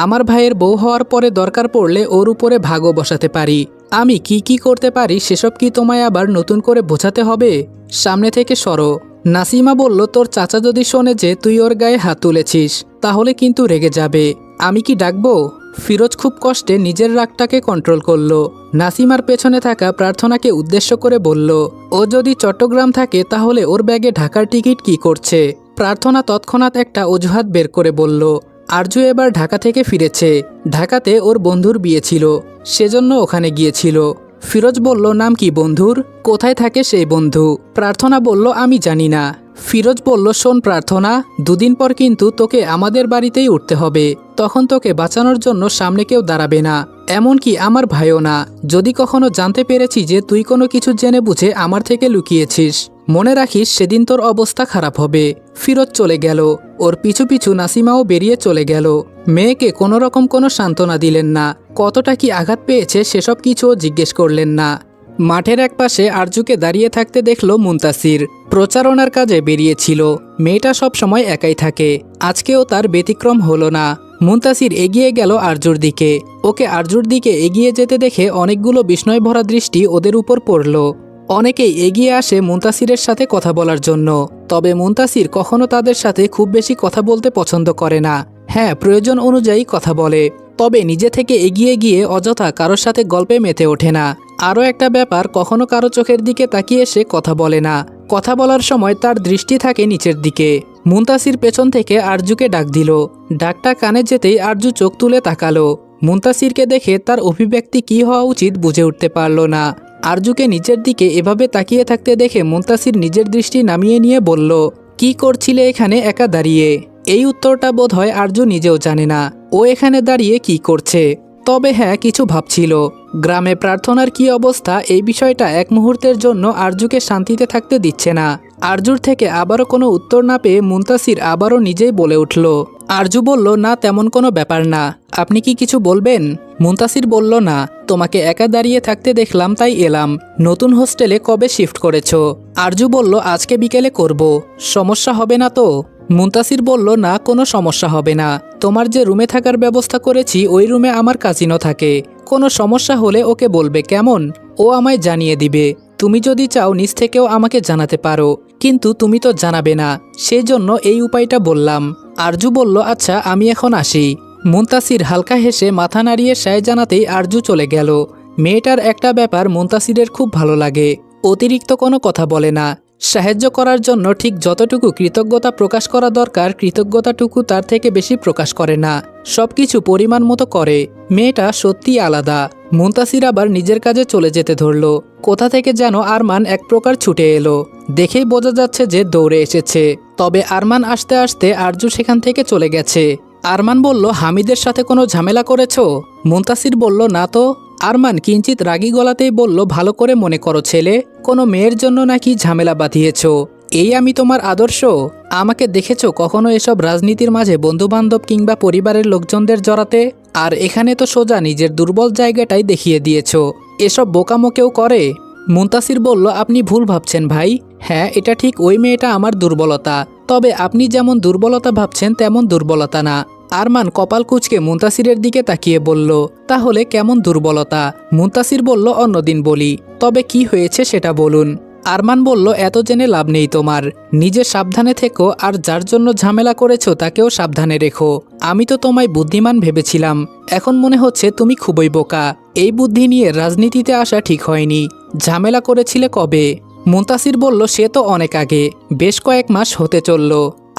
আমার ভাইয়ের বউ হওয়ার পরে দরকার পড়লে ওর উপরে ভাগও বসাতে পারি। আমি কি কি করতে পারি সেসব কি তোমায় আবার নতুন করে বোঝাতে হবে? সামনে থেকে সরো। নাসিমা বলল, তোর চাচা যদি শোনে যে তুই ওর গায়ে হাত তুলেছিস তাহলে কিন্তু রেগে যাবে। আমি কি ডাকবো? ফিরোজ খুব কষ্টে নিজের রাগটাকে কন্ট্রোল করলো। নাসিমার পেছনে থাকা প্রার্থনাকে উদ্দেশ্য করে বলল, ও যদি চট্টগ্রাম থাকে তাহলে ওর ব্যাগে ঢাকার টিকিট কি করছে? প্রার্থনা তৎক্ষণাৎ একটা অজুহাত বের করে বলল, আরজু এবার ঢাকা থেকে ফিরেছে, ঢাকাতে ওর বন্ধুর বিয়ে ছিল, সেজন্য ওখানে গিয়েছিল। ফিরোজ বলল, নাম কি বন্ধুর? কোথায় থাকে সেই বন্ধু? প্রার্থনা বলল, আমি জানি না। ফিরোজ বলল, শোন প্রার্থনা, দুদিন পর কিন্তু তোকে আমাদের বাড়িতেই উঠতে হবে। তখন তোকে বাঁচানোর জন্য সামনে কেউ দাঁড়াবে না, এমনকি আমার ভাইও না। যদি কখনো জানতে পেরেছি যে তুই কোনো কিছু জেনে বুঝে আমার থেকে লুকিয়েছিস, মনে রাখিস সেদিন তোর অবস্থা খারাপ হবে। ফিরোজ চলে গেল। ওর পিছু পিছু নাসিমাও বেরিয়ে চলে গেল। মেয়েকে কোনো রকম কোনো সান্ত্বনা দিলেন না, কতটা কি আঘাত পেয়েছে সেসব কিছুও জিজ্ঞেস করলেন না। মাঠের একপাশে আরজুকে দাঁড়িয়ে থাকতে দেখল মুনতাসির। প্রচারণার কাজে বেরিয়েছিল। মেয়েটা সব সময় একাই থাকে, আজকেও তার ব্যতিক্রম হলো না। মুনতাসির এগিয়ে গেল আরজুর দিকে। ওকে আরজুর দিকে এগিয়ে যেতে দেখে অনেকগুলো বিস্ময় ভরা দৃষ্টি ওদের উপর পড়ল। অনেকেই এগিয়ে আসে মুনতাসিরের সাথে কথা বলার জন্য, তবে মুনতাসির কখনো তাদের সাথে খুব বেশি কথা বলতে পছন্দ করে না। হ্যাঁ, প্রয়োজন অনুযায়ী কথা বলে, তবে নিজে থেকে এগিয়ে গিয়ে অযথা কারোর সাথে গল্পে মেতে ওঠে না। আরও একটা ব্যাপার, কখনো কারো চোখের দিকে তাকিয়ে সে কথা বলে না। কথা বলার সময় তার দৃষ্টি থাকে নিচের দিকে। মুনতাসির পেছন থেকে আরজুকে ডাক দিল। ডাকটা কানে যেতেই আরজু চোখ তুলে তাকালো। মুনতাসিরকে দেখে তার অভিব্যক্তি কী হওয়া উচিত বুঝে উঠতে পারল না। আরজুকে নিচের দিকে এভাবে তাকিয়ে থাকতে দেখে মুনতাসির নিজের দৃষ্টি নামিয়ে নিয়ে বলল, কি করছিলে এখানে একা দাঁড়িয়ে? এই উত্তরটা বোধহয় আরজু নিজেও জানে না ও এখানে দাঁড়িয়ে কি করছে। তবে হ্যাঁ, কিছু ভাবছিল। গ্রামে প্রার্থনার কি অবস্থা, এই বিষয়টা এক মুহূর্তের জন্য আরজুকে শান্তিতে থাকতে দিচ্ছে না। আরজুর থেকে আবারও কোনো উত্তর না পেয়ে মুনতাসির আবারও নিজেই বলে উঠল। আরজু বলল, না তেমন কোনো ব্যাপার না, আপনি কি কিছু বলবেন? মুনতাসির বলল, না, তোমাকে একা দাঁড়িয়ে থাকতে দেখলাম তাই এলাম। নতুন হোস্টেলে কবে শিফট করেছো? আরজু বলল, আজকে বিকেলে করব। সমস্যা হবে না তো? মুনতাসির বলল, না, কোনো সমস্যা হবে না। তোমার যে রুমে থাকার ব্যবস্থা করেছি ওই রুমে আমার কাজিনও থাকে, কোনো সমস্যা হলে ওকে বলবে, কেমন? ও আমায় জানিয়ে দিবে। তুমি যদি চাও নিজ থেকেও আমাকে জানাতে পারো, কিন্তু তুমি তো জানাবে না, সেই জন্য এই উপায়টা বললাম। আরজু বলল, আচ্ছা, আমি এখন আসি। মুনতাসির হালকা হেসে মাথা নাড়িয়ে সায় জানাতেই আরজু চলে গেল। মেয়েটার একটা ব্যাপার মুনতাসিরের খুব ভালো লাগে, অতিরিক্ত কোনো কথা বলে না। সাহায্য করার জন্য ঠিক যতটুকু কৃতজ্ঞতা প্রকাশ করা দরকার কৃতজ্ঞতাটুকু তার থেকে বেশি প্রকাশ করে না, সবকিছু পরিমাণ মতো করে। মেয়েটা সত্যিই আলাদা। মুনতাসির আবার নিজের কাজে চলে যেতে ধরল। কোথা থেকে যেন আরমান এক প্রকার ছুটে এলো, দেখেই বোঝা যাচ্ছে যে দৌড়ে এসেছে। তবে আরমান আসতে আসতে আরজু সেখান থেকে চলে গেছে। আরমান বলল, হামিদের সাথে কোনো ঝামেলা করেছো? মুনতাসির বলল, না তো। আরমান কিঞ্চিত রাগী গলাতেই বলল, ভালো করে মনে করো ছেলে, কোনো মেয়ের জন্য নাকি ঝামেলা বাঁধিয়েছ? এই আমি তোমার আদর্শ? আমাকে দেখেছো কখনো এসব রাজনীতির মাঝে বন্ধুবান্ধব কিংবা পরিবারের লোকজনদের জড়াতে? আর এখানে তো সোজা নিজের দুর্বল জায়গাটাই দেখিয়ে দিয়েছ। এসব বোকামো কেউ করে? মুনতাসির বলল, আপনি ভুল ভাবছেন ভাই। হ্যাঁ, এটা ঠিক, ওই মেয়েটা আমার দুর্বলতা, তবে আপনি যেমন দুর্বলতা ভাবছেন তেমন দুর্বলতা না। আরমান কপাল কুঁচকে মুনতাসিরের দিকে তাকিয়ে বলল, তাহলে কেমন দুর্বলতা? মুনতাসির বলল, অন্যদিন বলি, তবে কি হয়েছে সেটা বলুন। আরমান বলল, এত জেনে লাভ নেই তোমার, নিজে সাবধানে থেকো, আর যার জন্য ঝামেলা করেছো তাকেও সাবধানে রেখো। আমি তো তোমায় বুদ্ধিমান ভেবেছিলাম, এখন মনে হচ্ছে তুমি খুবই বোকা। এই বুদ্ধি নিয়ে রাজনীতিতে আসা ঠিক হয়নি। ঝামেলা করেছিলে কবে? মুনতাসির বলল, সে তো অনেক আগে, বেশ কয়েক মাস হতে চলল।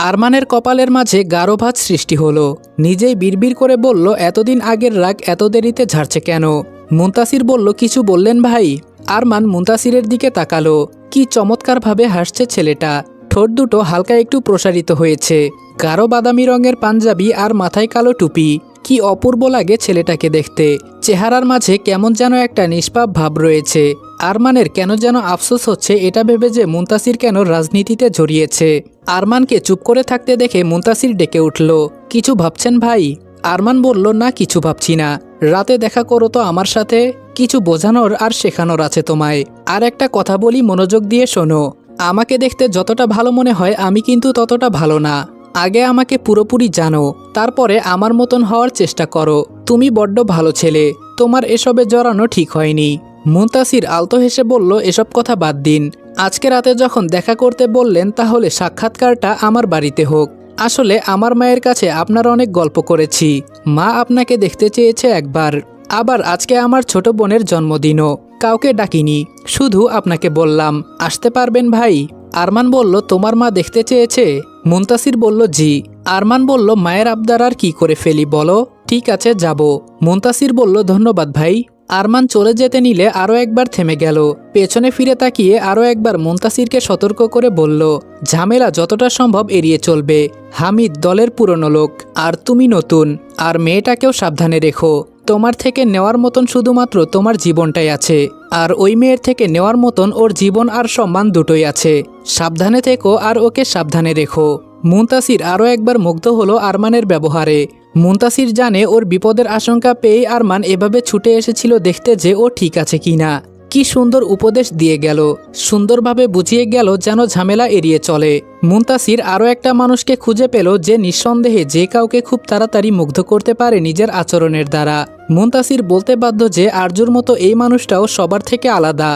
আরমানের কপালের মাঝে গাঢ় ভাঁজ সৃষ্টি হলো। নিজেই বিড়বিড় করে বলল, এতদিন আগের রাগ এত দেরিতে ঝাড়ছে কেন? মুনতাসির বলল, কিছু বললেন ভাই? আরমান মুনতাসিরের দিকে তাকালো। কি চমৎকারভাবে হাসছে ছেলেটা, ঠোঁট দুটো হালকা একটু প্রসারিত হয়েছে, গাঢ় বাদামি রঙের পাঞ্জাবি আর মাথায় কালো টুপি। কি অপূর্ব লাগে ছেলেটাকে দেখতে। চেহারার মাঝে কেমন যেন একটা নিষ্পাপ ভাব রয়েছে। আরমানের কেন যেন আফসোস হচ্ছে এটা ভেবে যে মুনতাসির কেন রাজনীতিতে জড়িয়েছে। আরমানকে চুপ করে থাকতে দেখে মুনতাসির ডেকে উঠল, কিছু ভাবছেন ভাই? আরমান বলল, না কিছু ভাবছি না। রাতে দেখা করো তো আমার সাথে, কিছু বোঝানোর আর শেখানোর আছে তোমায়। আর একটা কথা বলি, মনোযোগ দিয়ে শোনো। আমাকে দেখতে যতটা ভালো মনে হয় আমি কিন্তু ততটা ভালো না। আগে আমাকে পুরোপুরি জানো, তারপরে আমার মতন হওয়ার চেষ্টা করো। তুমি বড্ড ভালো ছেলে, তোমার এসবে জড়ানো ঠিক হয়নি। মুনতাসির আলতো হেসে বলল, এসব কথা বাদ দিন। আজকে রাতে যখন দেখা করতে বললেন তাহলে সাক্ষাৎকারটা আমার বাড়িতে হোক। আসলে আমার মায়ের কাছে আপনার অনেক গল্প করেছি। মা আপনাকে দেখতে চেয়েছে একবার। আবার আজকে আমার ছোট বোনের জন্মদিনও, কাউকে ডাকিনি, শুধু আপনাকে বললাম। আসতে পারবেন ভাই? আরমান বলল, তোমার মা দেখতে চেয়েছে? মুনতাসির বলল, জি। আরমান বলল, মায়ের আবদার আর কি করে ফেলি বলো। ঠিক আছে, যাব। মুনতাসির বলল, ধন্যবাদ ভাই। আরমান চলে যেতে নিলে আরও একবার থেমে গেল। পেছনে ফিরে তাকিয়ে আরও একবার মুনতাসিরকে সতর্ক করে বলল, ঝামেলা যতটা সম্ভব এড়িয়ে চলবে। হামিদ দলের পুরনো লোক, আর তুমি নতুন। আর মেয়েটাকেও সাবধানে রেখো। তোমার থেকে নেওয়ার মতন শুধুমাত্র তোমার জীবনটাই আছে, আর ওই মেয়ের থেকে নেওয়ার মতন ওর জীবন আর সম্মান দুটোই আছে। সাবধানে থেকো আর ওকে সাবধানে রেখো। মুনতাসির আরও একবার মুগ্ধ হলো আরমানের ব্যবহারে। মুনতাসির জানে ওর বিপদের আশঙ্কা পেয়ে আরমান এভাবে ছুটে এসেছিল দেখতে যে ও ঠিক আছে কিনা। কি সুন্দর উপদেশ দিয়ে গেল, সুন্দরভাবে বুঝিয়ে গেল যেন ঝামেলা এড়িয়ে চলে। মুনতাসির আরও একটা মানুষকে খুঁজে পেল যে নিঃসন্দেহে যে কাউকে খুব তাড়াতাড়ি মুগ্ধ করতে পারে নিজের আচরণের দ্বারা। মুনতাসির বলতে বাধ্য যে আরজুর মতো এই মানুষটাও সবার থেকে আলাদা।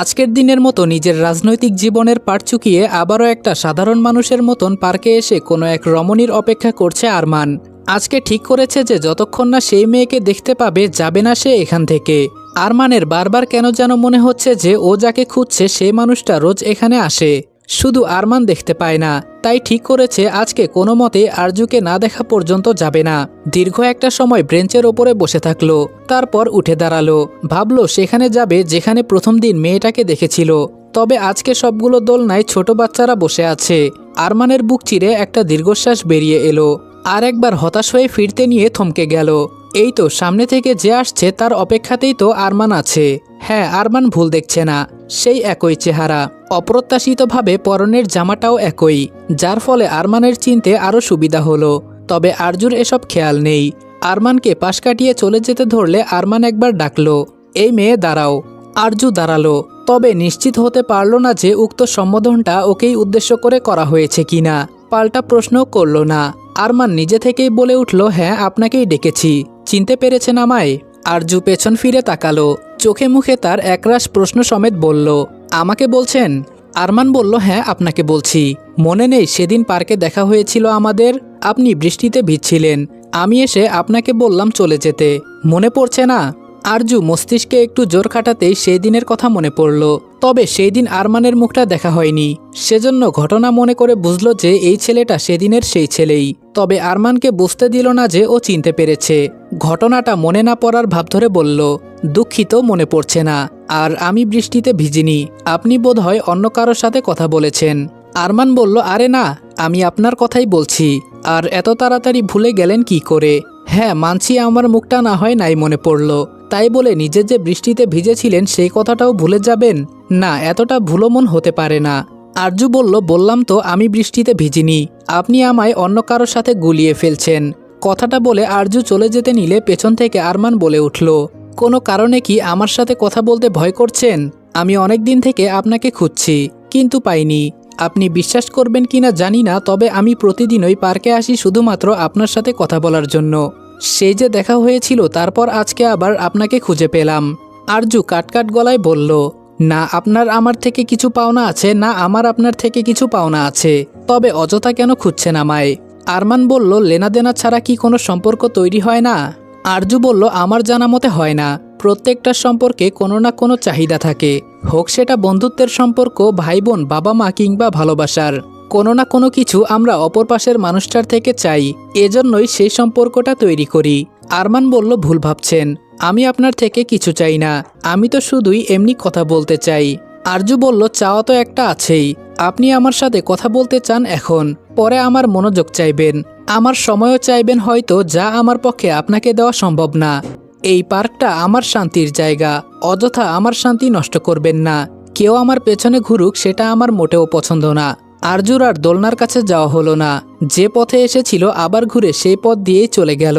আজকের দিনের মতো নিজের রাজনৈতিক জীবনের পাট চুকিয়ে আবারও একটা সাধারণ মানুষের মতন পার্কে এসে কোনো এক রমণীর অপেক্ষা করছে আরমান। আজকে ঠিক করেছে যে যতক্ষণ না সেই মেয়েকে দেখতে পাবে যাবে না সে এখান থেকে। আরমানের বারবার কেন যেন মনে হচ্ছে যে ও যাকে খুঁজছে সেই মানুষটা রোজ এখানে আসে, শুধু আরমান দেখতে পায় না। তাই ঠিক করেছে আজকে কোনো মতে আরজুকে না দেখা পর্যন্ত যাবে না। দীর্ঘ একটা সময় ব্রেঞ্চের ওপরে বসে থাকলো, তারপর উঠে দাঁড়ালো। ভাবলো সেখানে যাবে যেখানে প্রথম দিন মেয়েটাকে দেখেছিল। তবে আজকে সবগুলো দোলনায় ছোট বাচ্চারা বসে আছে। আরমানের বুক চিরে একটা দীর্ঘশ্বাস বেরিয়ে এলো। আর একবার হতাশ হয়ে ফিরতে নিয়ে থমকে গেল। এই তো সামনে থেকে যে আসছে তার অপেক্ষাতেই তো আরমান আছে। হ্যাঁ, আরমান ভুল দেখছে না, সেই একই চেহারা। অপ্রত্যাশিতভাবে পরনের জামাটাও একই, যার ফলে আরমানের চিনতে আরও সুবিধা হলো। তবে আরজুর এসব খেয়াল নেই। আরমানকে পাশ কাটিয়ে চলে যেতে ধরলে আরমান একবার ডাকলো, এই মেয়ে দাঁড়াও। আরজু দাঁড়ালো, তবে নিশ্চিত হতে পারল না যে উক্ত সম্বোধনটা ওকেই উদ্দেশ্য করে করা হয়েছে কিনা। পাল্টা প্রশ্নও করল না। আরমান নিজে থেকেই বলে উঠল, হ্যাঁ আপনাকেই ডেকেছি, চিনতে পেরেছেন আমায়? আরজু পেছন ফিরে তাকালো, চোখে মুখে তার একরাশ প্রশ্ন সমেত বলল, আমাকে বলছেন? আরমান বলল, হ্যাঁ আপনাকে বলছি। মনে নেই সেদিন পার্কে দেখা হয়েছিল আমাদের? আপনি বৃষ্টিতে ভিজছিলেন, আমি এসে আপনাকে বললাম চলে যেতে, মনে পড়ছে না? আরজু মস্তিষ্কে একটু জোর খাটাতেই সেই দিনের কথা মনে পড়ল। তবে সেই দিন আরমানের মুখটা দেখা হয়নি, সেজন্য ঘটনা মনে করে বুঝল যে এই ছেলেটা সেদিনের সেই ছেলেই। তবে আরমানকে বুঝতে দিল না যে ও চিনতে পেরেছে। ঘটনাটা মনে না পড়ার ভাব ধরে বলল, দুঃখিত, মনে পড়ছে না। আর আমি বৃষ্টিতে ভিজিনি, আপনি বোধহয় অন্য কারোর সাথে কথা বলেছেন। আরমান বলল, আরে না, আমি আপনার কথাই বলছি। আর এত তাড়াতাড়ি ভুলে গেলেন কি করে? হ্যাঁ মানছি আমার মুখটা না হয় নাই মনে পড়ল, তাই বলে নিজে যে বৃষ্টিতে ভিজেছিলেন সেই কথাটাও ভুলে যাবেন? না, এতটা ভুলো মন হতে পারে না। আরজু বলল, বললাম তো আমি বৃষ্টিতে ভিজিনি, আপনি আমায় অন্য কারোর সাথে গুলিয়ে ফেলছেন। কথাটা বলে আরজু চলে যেতে নিলে পেছন থেকে আরমান বলে উঠল, কোনো কারণে কি আমার সাথে কথা বলতে ভয় করছেন? আমি অনেক দিন থেকে আপনাকে খুঁজছি, কিন্তু পাইনি। আপনি বিশ্বাস করবেন কিনা জানি না, তবে আমি প্রতিদিনই পার্কে আসি শুধুমাত্র আপনার সাথে কথা বলার জন্য। সেই যে দেখা হয়েছিল, তারপর আজকে আবার আপনাকে খুঁজে পেলাম। আরজু কাটকাট গলায় বলল, না আপনার আমার থেকে কিছু পাওনা আছে, না আমার আপনার থেকে কিছু পাওনা আছে। তবে অযথা কেন খুঁজছেন আমায়? আরমান বলল, লেনাদেনা ছাড়া কি কোনো সম্পর্ক তৈরি হয় না? আরজু বলল, আমার জানা মতে হয় না। প্রত্যেকটা সম্পর্কে কোনো না কোনো চাহিদা থাকে, হোক সেটা বন্ধুত্বের সম্পর্ক, ভাই বোন, বাবা মা কিংবা ভালোবাসার। কোনো না কোনো কিছু আমরা অপর পাশের মানুষটার থেকে চাই, এজন্যই সেই সম্পর্কটা তৈরি করি। আরমান বলল, ভুল ভাবছেন, আমি আপনার থেকে কিছু চাই না, আমি তো শুধুই এমনি কথা বলতে চাই। আরজু বলল, চাওয়া তো একটা আছেই, আপনি আমার সাথে কথা বলতে চান এখন, পরে আমার মনোযোগ চাইবেন। আমার সময়ও চাইবেন হয়তো, যা আমার পক্ষে আপনাকে দেওয়া সম্ভব না। এই পার্কটা আমার শান্তির জায়গা, অযথা আমার শান্তি নষ্ট করবেন না। কেউ আমার পেছনে ঘুরুক সেটা আমার মোটেও পছন্দ না। আরজুর আর দোলনার কাছে যাওয়া হলো না। যে পথে এসেছিল আবার ঘুরে সেই পথ দিয়েই চলে গেল।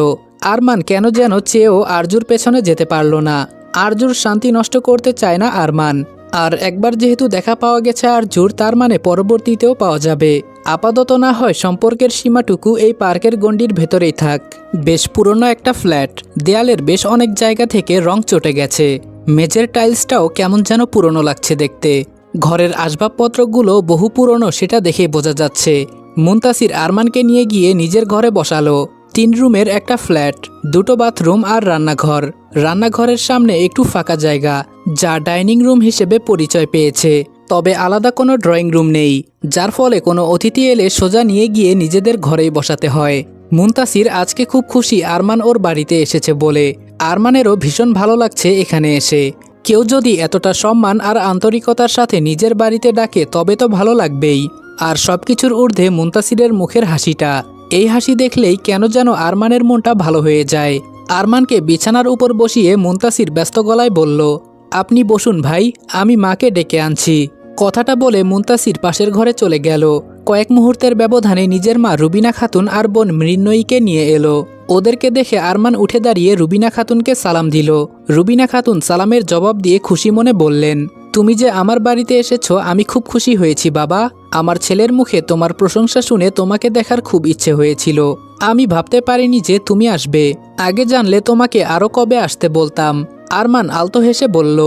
আরমান কেন যেন চেয়েও আরজুর পেছনে যেতে পারল না। আরজুর শান্তি নষ্ট করতে চায় না আরমান। আর একবার যেহেতু দেখা পাওয়া গেছে আরজুর, তার মানে পরবর্তীতেও পাওয়া যাবে। আপাতত না হয় সম্পর্কের সীমাটুকু এই পার্কের গণ্ডির ভেতরেই থাক। বেশ পুরনো একটা ফ্ল্যাট, দেয়ালের বেশ অনেক জায়গা থেকে রং চটে গেছে। মেঝের টাইলসটাও কেমন যেন পুরনো লাগছে দেখতে। ঘরের আসবাবপত্রগুলো বহু পুরনো, সেটা দেখেই বোঝা যাচ্ছে। মুনতাসির আরমানকে নিয়ে গিয়ে নিজের ঘরে বসালো। 3 রুমের একটা ফ্ল্যাট, 2টো বাথরুম আর রান্নাঘর। রান্নাঘরের সামনে একটু ফাঁকা জায়গা, যা ডাইনিং রুম হিসেবে পরিচয় পেয়েছে। তবে আলাদা কোনো ড্রয়িং রুম নেই, যার ফলে কোনো অতিথি এলে সোজা নিয়ে গিয়ে নিজেদের ঘরেই বসাতে হয়। মুনতাসির আজকে খুব খুশি আরমান ওর বাড়িতে এসেছে বলে। আরমানেরও ভীষণ ভালো লাগছে এখানে এসে। কেউ যদি এতটা সম্মান আর আন্তরিকতার সাথে নিজের বাড়িতে ডাকে তবে তো ভালো লাগবেই। আর সবকিছুর ঊর্ধ্বে মুনতাসিরের মুখের হাসিটা, এই হাসি দেখলেই কেন যেন আরমানের মনটা ভালো হয়ে যায়। আরমানকে বিছানার উপর বসিয়ে মুনতাসির ব্যস্ত গলায় বলল, আপনি বসুন ভাই, আমি মাকে ডেকে আনছি। কথাটা বলে মুনতাসির পাশের ঘরে চলে গেল। কয়েক মুহূর্তের ব্যবধানে নিজের মা রুবিনা খাতুন আর বোন মৃন্ময়ীকে নিয়ে এলো। ওদেরকে দেখে আরমান উঠে দাঁড়িয়ে রুবিনা খাতুনকে সালাম দিল। রুবিনা খাতুন সালামের জবাব দিয়ে খুশি মনে বললেন, তুমি যে আমার বাড়িতে এসেছো আমি খুব খুশি হয়েছি বাবা। আমার ছেলের মুখে তোমার প্রশংসা শুনে তোমাকে দেখার খুব ইচ্ছে হয়েছিল। আমি ভাবতে পারিনি যে তুমি আসবে। আগে জানলে তোমাকে আরও কবে আসতে বলতাম। আরমান আলতো হেসে বলল,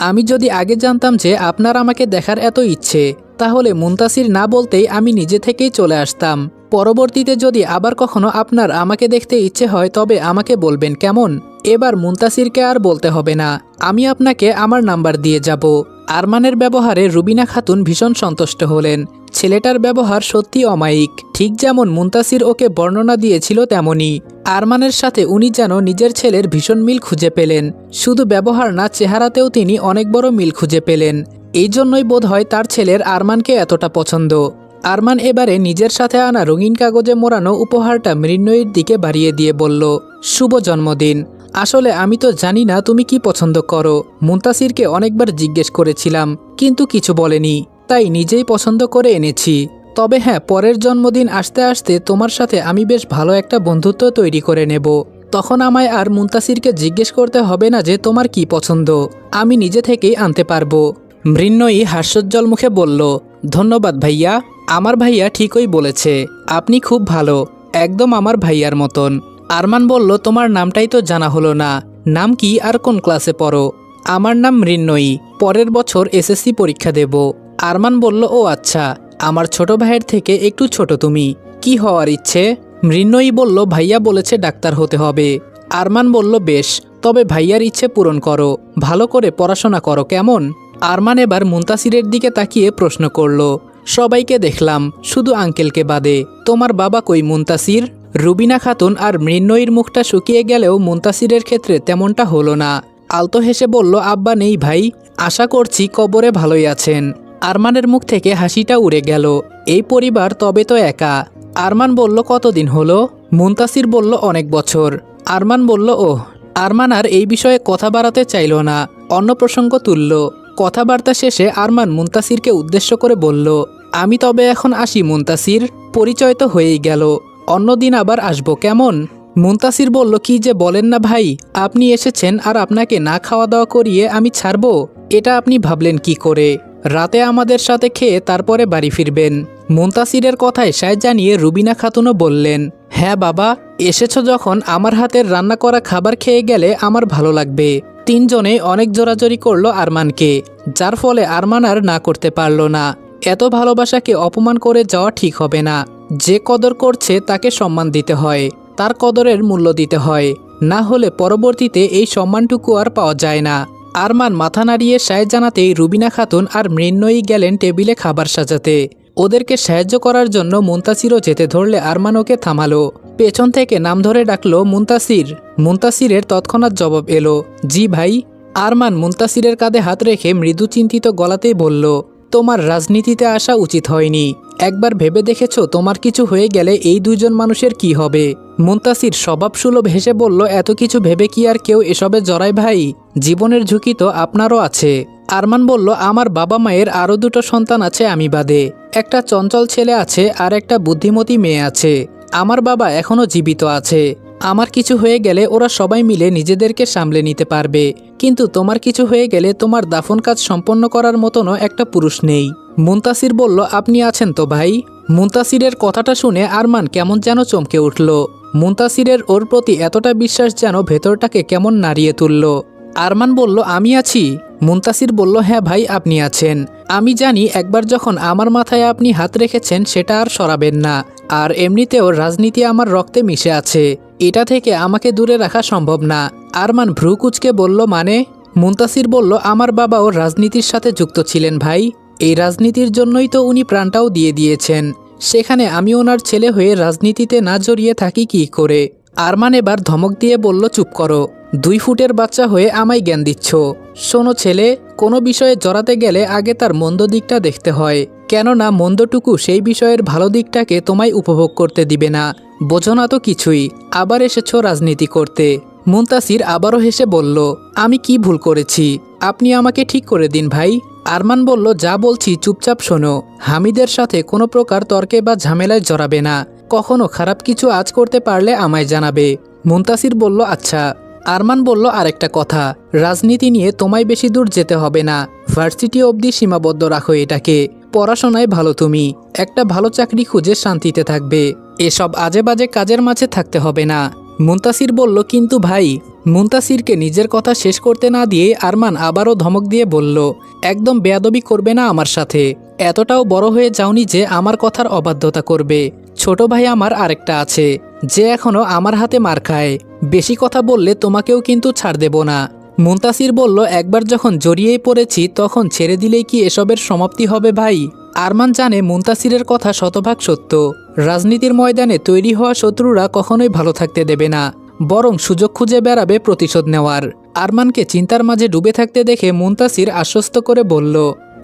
আমি যদি আগে জানতাম যে আপনার আমাকে দেখার এত ইচ্ছে, তাহলে মুনতাসির না বলতেই আমি নিজে থেকেই চলে আসতাম। পরবর্তীতে যদি আবার কখনো আপনার আমাকে দেখতে ইচ্ছে হয় তবে আমাকে বলবেন, কেমন? এবার মুনতাসিরকে আর বলতে হবে না, আমি আপনাকে আমার নাম্বার দিয়ে যাব। আরমানের ব্যবহারে রুবিনা খাতুন ভীষণ সন্তুষ্ট হলেন। ছেলেটার ব্যবহার সত্যি অমায়িক, ঠিক যেমন মুনতাসির ওকে বর্ণনা দিয়েছিল তেমনই। আরমানের সাথে উনি যেন নিজের ছেলের ভীষণ মিল খুঁজে পেলেন। শুধু ব্যবহার না, চেহারাতেও তিনি অনেক বড় মিল খুঁজে পেলেন। এই জন্যই বোধহয় তার ছেলের আরমানকে এতটা পছন্দ। আরমান এবারে নিজের সাথে আনা রঙিন কাগজে মোড়ানো উপহারটা মৃন্ময়ীর দিকে বাড়িয়ে দিয়ে বলল, শুভ জন্মদিন। আসলে আমি তো জানি না তুমি কি পছন্দ করো। মুনতাসিরকে অনেকবার জিজ্ঞেস করেছিলাম, কিন্তু কিছু বলেনি, তাই নিজেই পছন্দ করে এনেছি। তবে হ্যাঁ, পরের জন্মদিন আসতে আসতে তোমার সাথে আমি বেশ ভালো একটা বন্ধুত্ব তৈরি করে নেব। তখন আমায় আর মুনতাসিরকে জিজ্ঞেস করতে হবে না যে তোমার কি পছন্দ, আমি নিজে থেকেই আনতে পারবো। মৃন্ময়ী হাস্যোজ্জ্বল মুখে বলল, ধন্যবাদ ভাইয়া। আমার ভাইয়া ঠিকই বলেছে, আপনি খুব ভালো, একদম আমার ভাইয়ার মতন। আরমান বলল, তোমার নামটাই তো জানা হলো না, নাম কি আর কোন ক্লাসে পড়ো? আমার নাম মৃন্ময়ী, পরের বছর এসএসসি পরীক্ষা দেব। আরমান বলল, ও আচ্ছা, আমার ছোট ভাইয়ের থেকে একটু ছোট তুমি। কি হওয়ার ইচ্ছে? মৃন্ময়ী বলল, ভাইয়া বলেছে ডাক্তার হতে হবে। আরমান বলল, বেশ, তবে ভাইয়ার ইচ্ছে পূরণ করো, ভালো করে পড়াশোনা করো, কেমন? আরমান এবার মুনতাসিরের দিকে তাকিয়ে প্রশ্ন করল, সবাইকে দেখলাম, শুধু আঙ্কেলকে বাদে। তোমার বাবা কই মুনতাসির? রুবিনা খাতুন আর মৃন্ময়ীর মুখটা শুকিয়ে গেলেও মুনতাসিরের ক্ষেত্রে তেমনটা হলো না। আলতো হেসে বলল, আব্বা নেই ভাই, আশা করছি কবরে ভালোই আছেন। আরমানের মুখ থেকে হাসিটা উড়ে গেল। এই পরিবার তবে তো একা। আরমান বলল, কতদিন হলো? মুনতাসির বলল, অনেক বছর। আরমান বলল, ওহ। আরমান আর এই বিষয়ে কথা বাড়াতে চাইল না, অন্য প্রসঙ্গ তুলল। কথাবার্তা শেষে আরমান মুনতাসিরকে উদ্দেশ্য করে বলল, আমি তবে এখন আসি মুনতাসির, পরিচয় তো হয়েই গেল, অন্যদিন আবার আসবো, কেমন? মুনতাসির বলল, কি যে বলেন না ভাই, আপনি এসেছেন আর আপনাকে না খাওয়া দাওয়া করিয়ে আমি ছাড়বো? এটা আপনি ভাবলেন কি করে? রাতে আমাদের সাথে খেয়ে তারপরে বাড়ি ফিরবেন। মুনতাসিরের কথায় সায় জানিয়ে রুবিনা খাতুনও বললেন, হ্যাঁ বাবা, এসেছো যখন আমার হাতের রান্না করা খাবার খেয়ে গেলে আমার ভালো লাগবে। তিনজনে অনেক জোরাজোরি করলো আরমানকে, যার ফলে আরমান আর না করতে পারল না। এত ভালোবাসাকে অপমান করে যাওয়া ঠিক হবে না। যে কদর করছে তাকে সম্মান দিতে হয়, তার কদরের মূল্য দিতে হয়, না হলে পরবর্তীতে এই সম্মানটুকু আর পাওয়া যায় না। আরমান মাথা নাড়িয়ে সায় জানাতেই রুবিনা খাতুন আর মৃন্ময়ী গেলেন টেবিলে খাবার সাজাতে। ওদেরকে সাহায্য করার জন্য মুনতাসিরও যেতে ধরলে আরমান ওকে থামালো। পেছন থেকে নাম ধরে ডাকলো, মুনতাসির। মুনতাসিরের তৎক্ষণাৎ জবাব এলো, জি ভাই। আরমান মুনতাসিরের কাঁধে হাত রেখে মৃদু চিন্তিত গলাতেই বলল, তোমার রাজনীতিতে আসা উচিত হয়নি। একবার ভেবে দেখেছো তোমার কিছু হয়ে গেলে এই দুইজন মানুষের কি হবে? মুনতাসির স্বভাবসুলভ হেসে বলল, এত কিছু ভেবে কি আর কেউ এসবে জড়ায় ভাই? জীবনের ঝুঁকি তো আপনারও আছে। আরমান বলল, আমার বাবা মায়ের আরও দুটো সন্তান আছে আমি বাদে। একটা চঞ্চল ছেলে আছে আর একটা বুদ্ধিমতী মেয়ে আছে। আমার বাবা এখনও জীবিত আছে। আমার কিছু হয়ে গেলে ওরা সবাই মিলে নিজেদেরকে সামলে নিতে পারবে। কিন্তু তোমার কিছু হয়ে গেলে তোমার দাফন কাজ সম্পন্ন করার মতনও একটা পুরুষ নেই। মুনতাসির বলল, আপনি আছেন তো ভাই? মুনতাসিরের কথাটা শুনে আরমান কেমন যেন চমকে উঠল। মুনতাসিরের ওর প্রতি এতটা বিশ্বাস যেন ভেতরটাকে কেমন নাড়িয়ে তুলল। আরমান বলল, আমি আছি। মুনতাসির বলল, হ্যাঁ ভাই, আপনি আছেন। আমি জানি একবার যখন আমার মাথায় আপনি হাত রেখেছেন সেটা আর সরাবেন না। আর এমনিতেও রাজনীতি আমার রক্তে মিশে আছে, এটা থেকে আমাকে দূরে রাখা সম্ভব না। আরমান ভ্রু কুঁচকে বলল, মানে? মুনতাসির বলল, আমার বাবাও রাজনীতির সাথে যুক্ত ছিলেন ভাই। এই রাজনীতির জন্যই তো উনি প্রাণটাও দিয়ে দিয়েছেন। সেখানে আমি ওনার ছেলে হয়ে রাজনীতিতে না জড়িয়ে থাকি কি করে? আরমান এবার ধমক দিয়ে বলল, চুপ করো। 2 ফুটের বাচ্চা হয়ে আমায় জ্ঞান দিচ্ছ? শোনো ছেলে, কোনো বিষয়ে জড়াতে গেলে আগে তার মন্দ দিকটা দেখতে হয়, কেননা মন্দটুকু সেই বিষয়ের ভালো দিকটাকে তোমায় উপভোগ করতে দিবে না। বোঝো না তো কিছুই, আবার এসেছো রাজনীতি করতে। মুনতাসির আবারও হেসে বলল, আমি কি ভুল করেছি? আপনি আমাকে ঠিক করে দিন ভাই। আরমান বলল, যা বলছি চুপচাপ শোনো। হামিদের সাথে কোনো প্রকার তর্কে বা ঝামেলায় জড়াবে না। কখনো খারাপ কিছু আজ করতে পারলে আমায় জানাবে। মুনতাসির বলল, আচ্ছা। আরমান বলল, আরেকটা কথা, রাজনীতি নিয়ে তোমায় বেশি দূর যেতে হবে না। ভার্সিটি অবধি সীমাবদ্ধ রাখো এটাকে। পড়াশোনায় ভালো তুমি, একটা ভালো চাকরি খুঁজে শান্তিতে থাকবে। এসব আজে বাজে কাজের মাঝে থাকতে হবে না। মুনতাসির বলল, কিন্তু ভাই। মুনতাসিরকে নিজের কথা শেষ করতে না দিয়ে আরমান আবারও ধমক দিয়ে বলল, একদম বেয়াদবি করবে না আমার সাথে। এতটাও বড় হয়ে যাওনি যে আমার কথার অবাধ্যতা করবে। ছোট ভাই আমার আরেকটা আছে, যে এখনো আমার হাতে মার খায়। বেশি কথা বললে তোমাকেও কিন্তু ছাড় দেব না। মুনতাসির বলল, একবার যখন জড়িয়েই পড়েছি তখন ছেড়ে দিলেই কি এসবের সমাপ্তি হবে ভাই? আরমান জানে মুনতাসিরের কথা শতভাগ সত্য। রাজনীতির ময়দানে তৈরি হওয়া শত্রুরা কখনোই ভালো থাকতে দেবে না, বরং সুযোগ খুঁজে বেড়াবে প্রতিশোধ নেওয়ার। আরমানকে চিন্তার মাঝে ডুবে থাকতে দেখে মুনতাসির আশ্বস্ত করে বলল,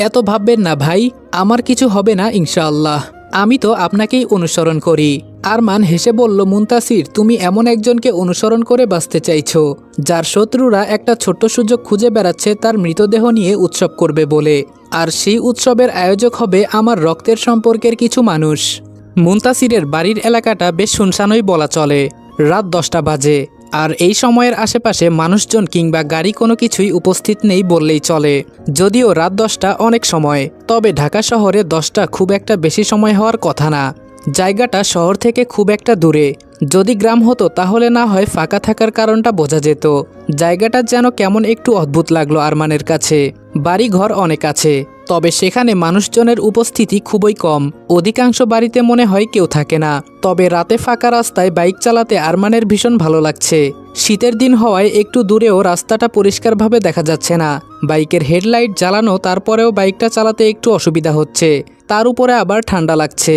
এত ভাববেন না ভাই, আমার কিছু হবে না ইনশাআল্লাহ। আমি তো আপনাকেই অনুসরণ করি। আরমান হেসে বলল, মুনতাসির, তুমি এমন একজনকে অনুসরণ করে বাঁচতে চাইছো যার শত্রুরা একটা ছোট্ট সুযোগ খুঁজে বেড়াচ্ছে তার মৃতদেহ নিয়ে উৎসব করবে বলে। আর সেই উৎসবের আয়োজক হবে আমার রক্তের সম্পর্কের কিছু মানুষ। মুনতাসিরের বাড়ির এলাকাটা বেশ শুনশানই বলা চলে। রাত 10টা বাজে, আর এই সময়ের আশেপাশে মানুষজন কিংবা গাড়ি কোনো কিছুই উপস্থিত নেই বললেই চলে। যদিও রাত 10টা অনেক সময়, তবে ঢাকা শহরে 10টা খুব একটা বেশি সময় হওয়ার কথা না। জায়গাটা শহর থেকে খুব একটা দূরে। যদি গ্রাম হতো তাহলে না হয় ফাঁকা থাকার কারণটা বোঝা যেত। জায়গাটা যেন কেমন একটু অদ্ভুত লাগলো আরমানের কাছে। বাড়ি ঘর অনেক আছে, তবে সেখানে মানুষজনের উপস্থিতি খুবই কম। অধিকাংশ বাড়িতে মনে হয় কেউ থাকে না। তবে রাতে ফাঁকা রাস্তায় বাইক চালাতে আরমানের ভীষণ ভালো লাগছে। শীতের দিন হওয়ায় একটু দূরেও রাস্তাটা পরিষ্কারভাবে দেখা যাচ্ছে না। বাইকের হেডলাইট জ্বালানো, তারপরেও বাইকটা চালাতে একটু অসুবিধা হচ্ছে। তার উপরে আবার ঠান্ডা লাগছে।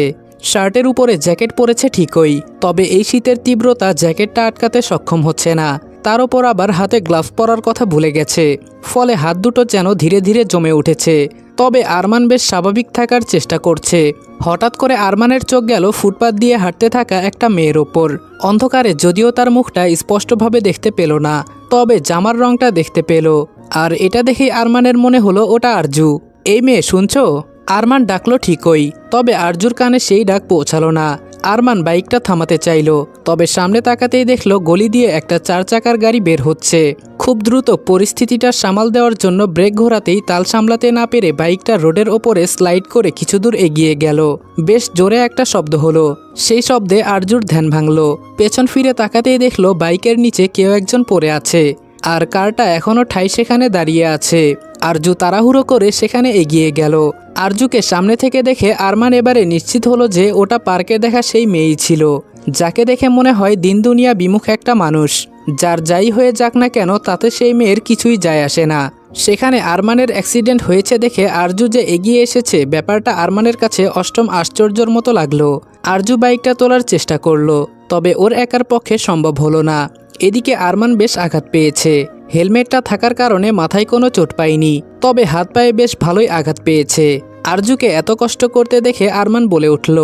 শার্টের উপরে জ্যাকেট পরেছে ঠিকই, তবে এই শীতের তীব্রতা জ্যাকেটটা আটকাতে সক্ষম হচ্ছে না। তার ওপর আবার হাতে গ্লাভস পরার কথা ভুলে গেছে, ফলে হাত দুটো যেন ধীরে ধীরে জমে উঠেছে। তবে আরমান বেশ স্বাভাবিক থাকার চেষ্টা করছে। হঠাৎ করে আরমানের চোখ গেল ফুটপাত দিয়ে হাঁটতে থাকা একটা মেয়ের ওপর। অন্ধকারে যদিও তার মুখটা স্পষ্টভাবে দেখতে পেল না, তবে জামার রংটা দেখতে পেল। আর এটা দেখেই আরমানের মনে হলো ওটা আরজু। এই মেয়ে, শুনছো? আরমান ডাকলো ঠিকই, তবে আরজুর কানে সেই ডাক পৌঁছালো না। আরমান বাইকটা থামাতে চাইল, তবে সামনে তাকাতেই দেখলো গলি দিয়ে একটা 4 চাকার গাড়ি বের হচ্ছে। খুব দ্রুত পরিস্থিতিটা সামাল দেওয়ার জন্য ব্রেক ঘোরাতেই তাল সামলাতে না পেরে বাইকটা রোডের ওপরে স্লাইড করে কিছু দূর এগিয়ে গেল। বেশ জোরে একটা শব্দ হলো। সেই শব্দে আরজুর ধ্যান ভাঙল। পেছন ফিরে তাকাতেই দেখলো বাইকের নিচে কেউ একজন পড়ে আছে, আর কারটা এখনও ঠাই সেখানে দাঁড়িয়ে আছে। আরজু তাড়াহুড়ো করে সেখানে এগিয়ে গেল। আরজুকে সামনে থেকে দেখে আরমান এবারে নিশ্চিত হলো যে ওটা পার্কে দেখা সেই মেয়েই ছিল, যাকে দেখে মনে হয় দিন দুনিয়া বিমুখ একটা মানুষ। যার যাই হয়ে যাক না কেন তাতে সেই মেয়ের কিছুই যায় আসে না। সেখানে আরমানের অ্যাক্সিডেন্ট হয়েছে দেখে আরজু যে এগিয়ে এসেছে, ব্যাপারটা আরমানের কাছে অষ্টম আশ্চর্যের মতো লাগলো। আরজু বাইকটা তোলার চেষ্টা করলো, তবে ওর একার পক্ষে সম্ভব হলো না। এদিকে আরমান বেশ আঘাত পেয়েছে। হেলমেটটা থাকার কারণে মাথায় কোনো চোট পায়নি, তবে হাত পায়ে বেশ ভালোই আঘাত পেয়েছে। আরজুকে এত কষ্ট করতে দেখে আরমান বলে উঠল,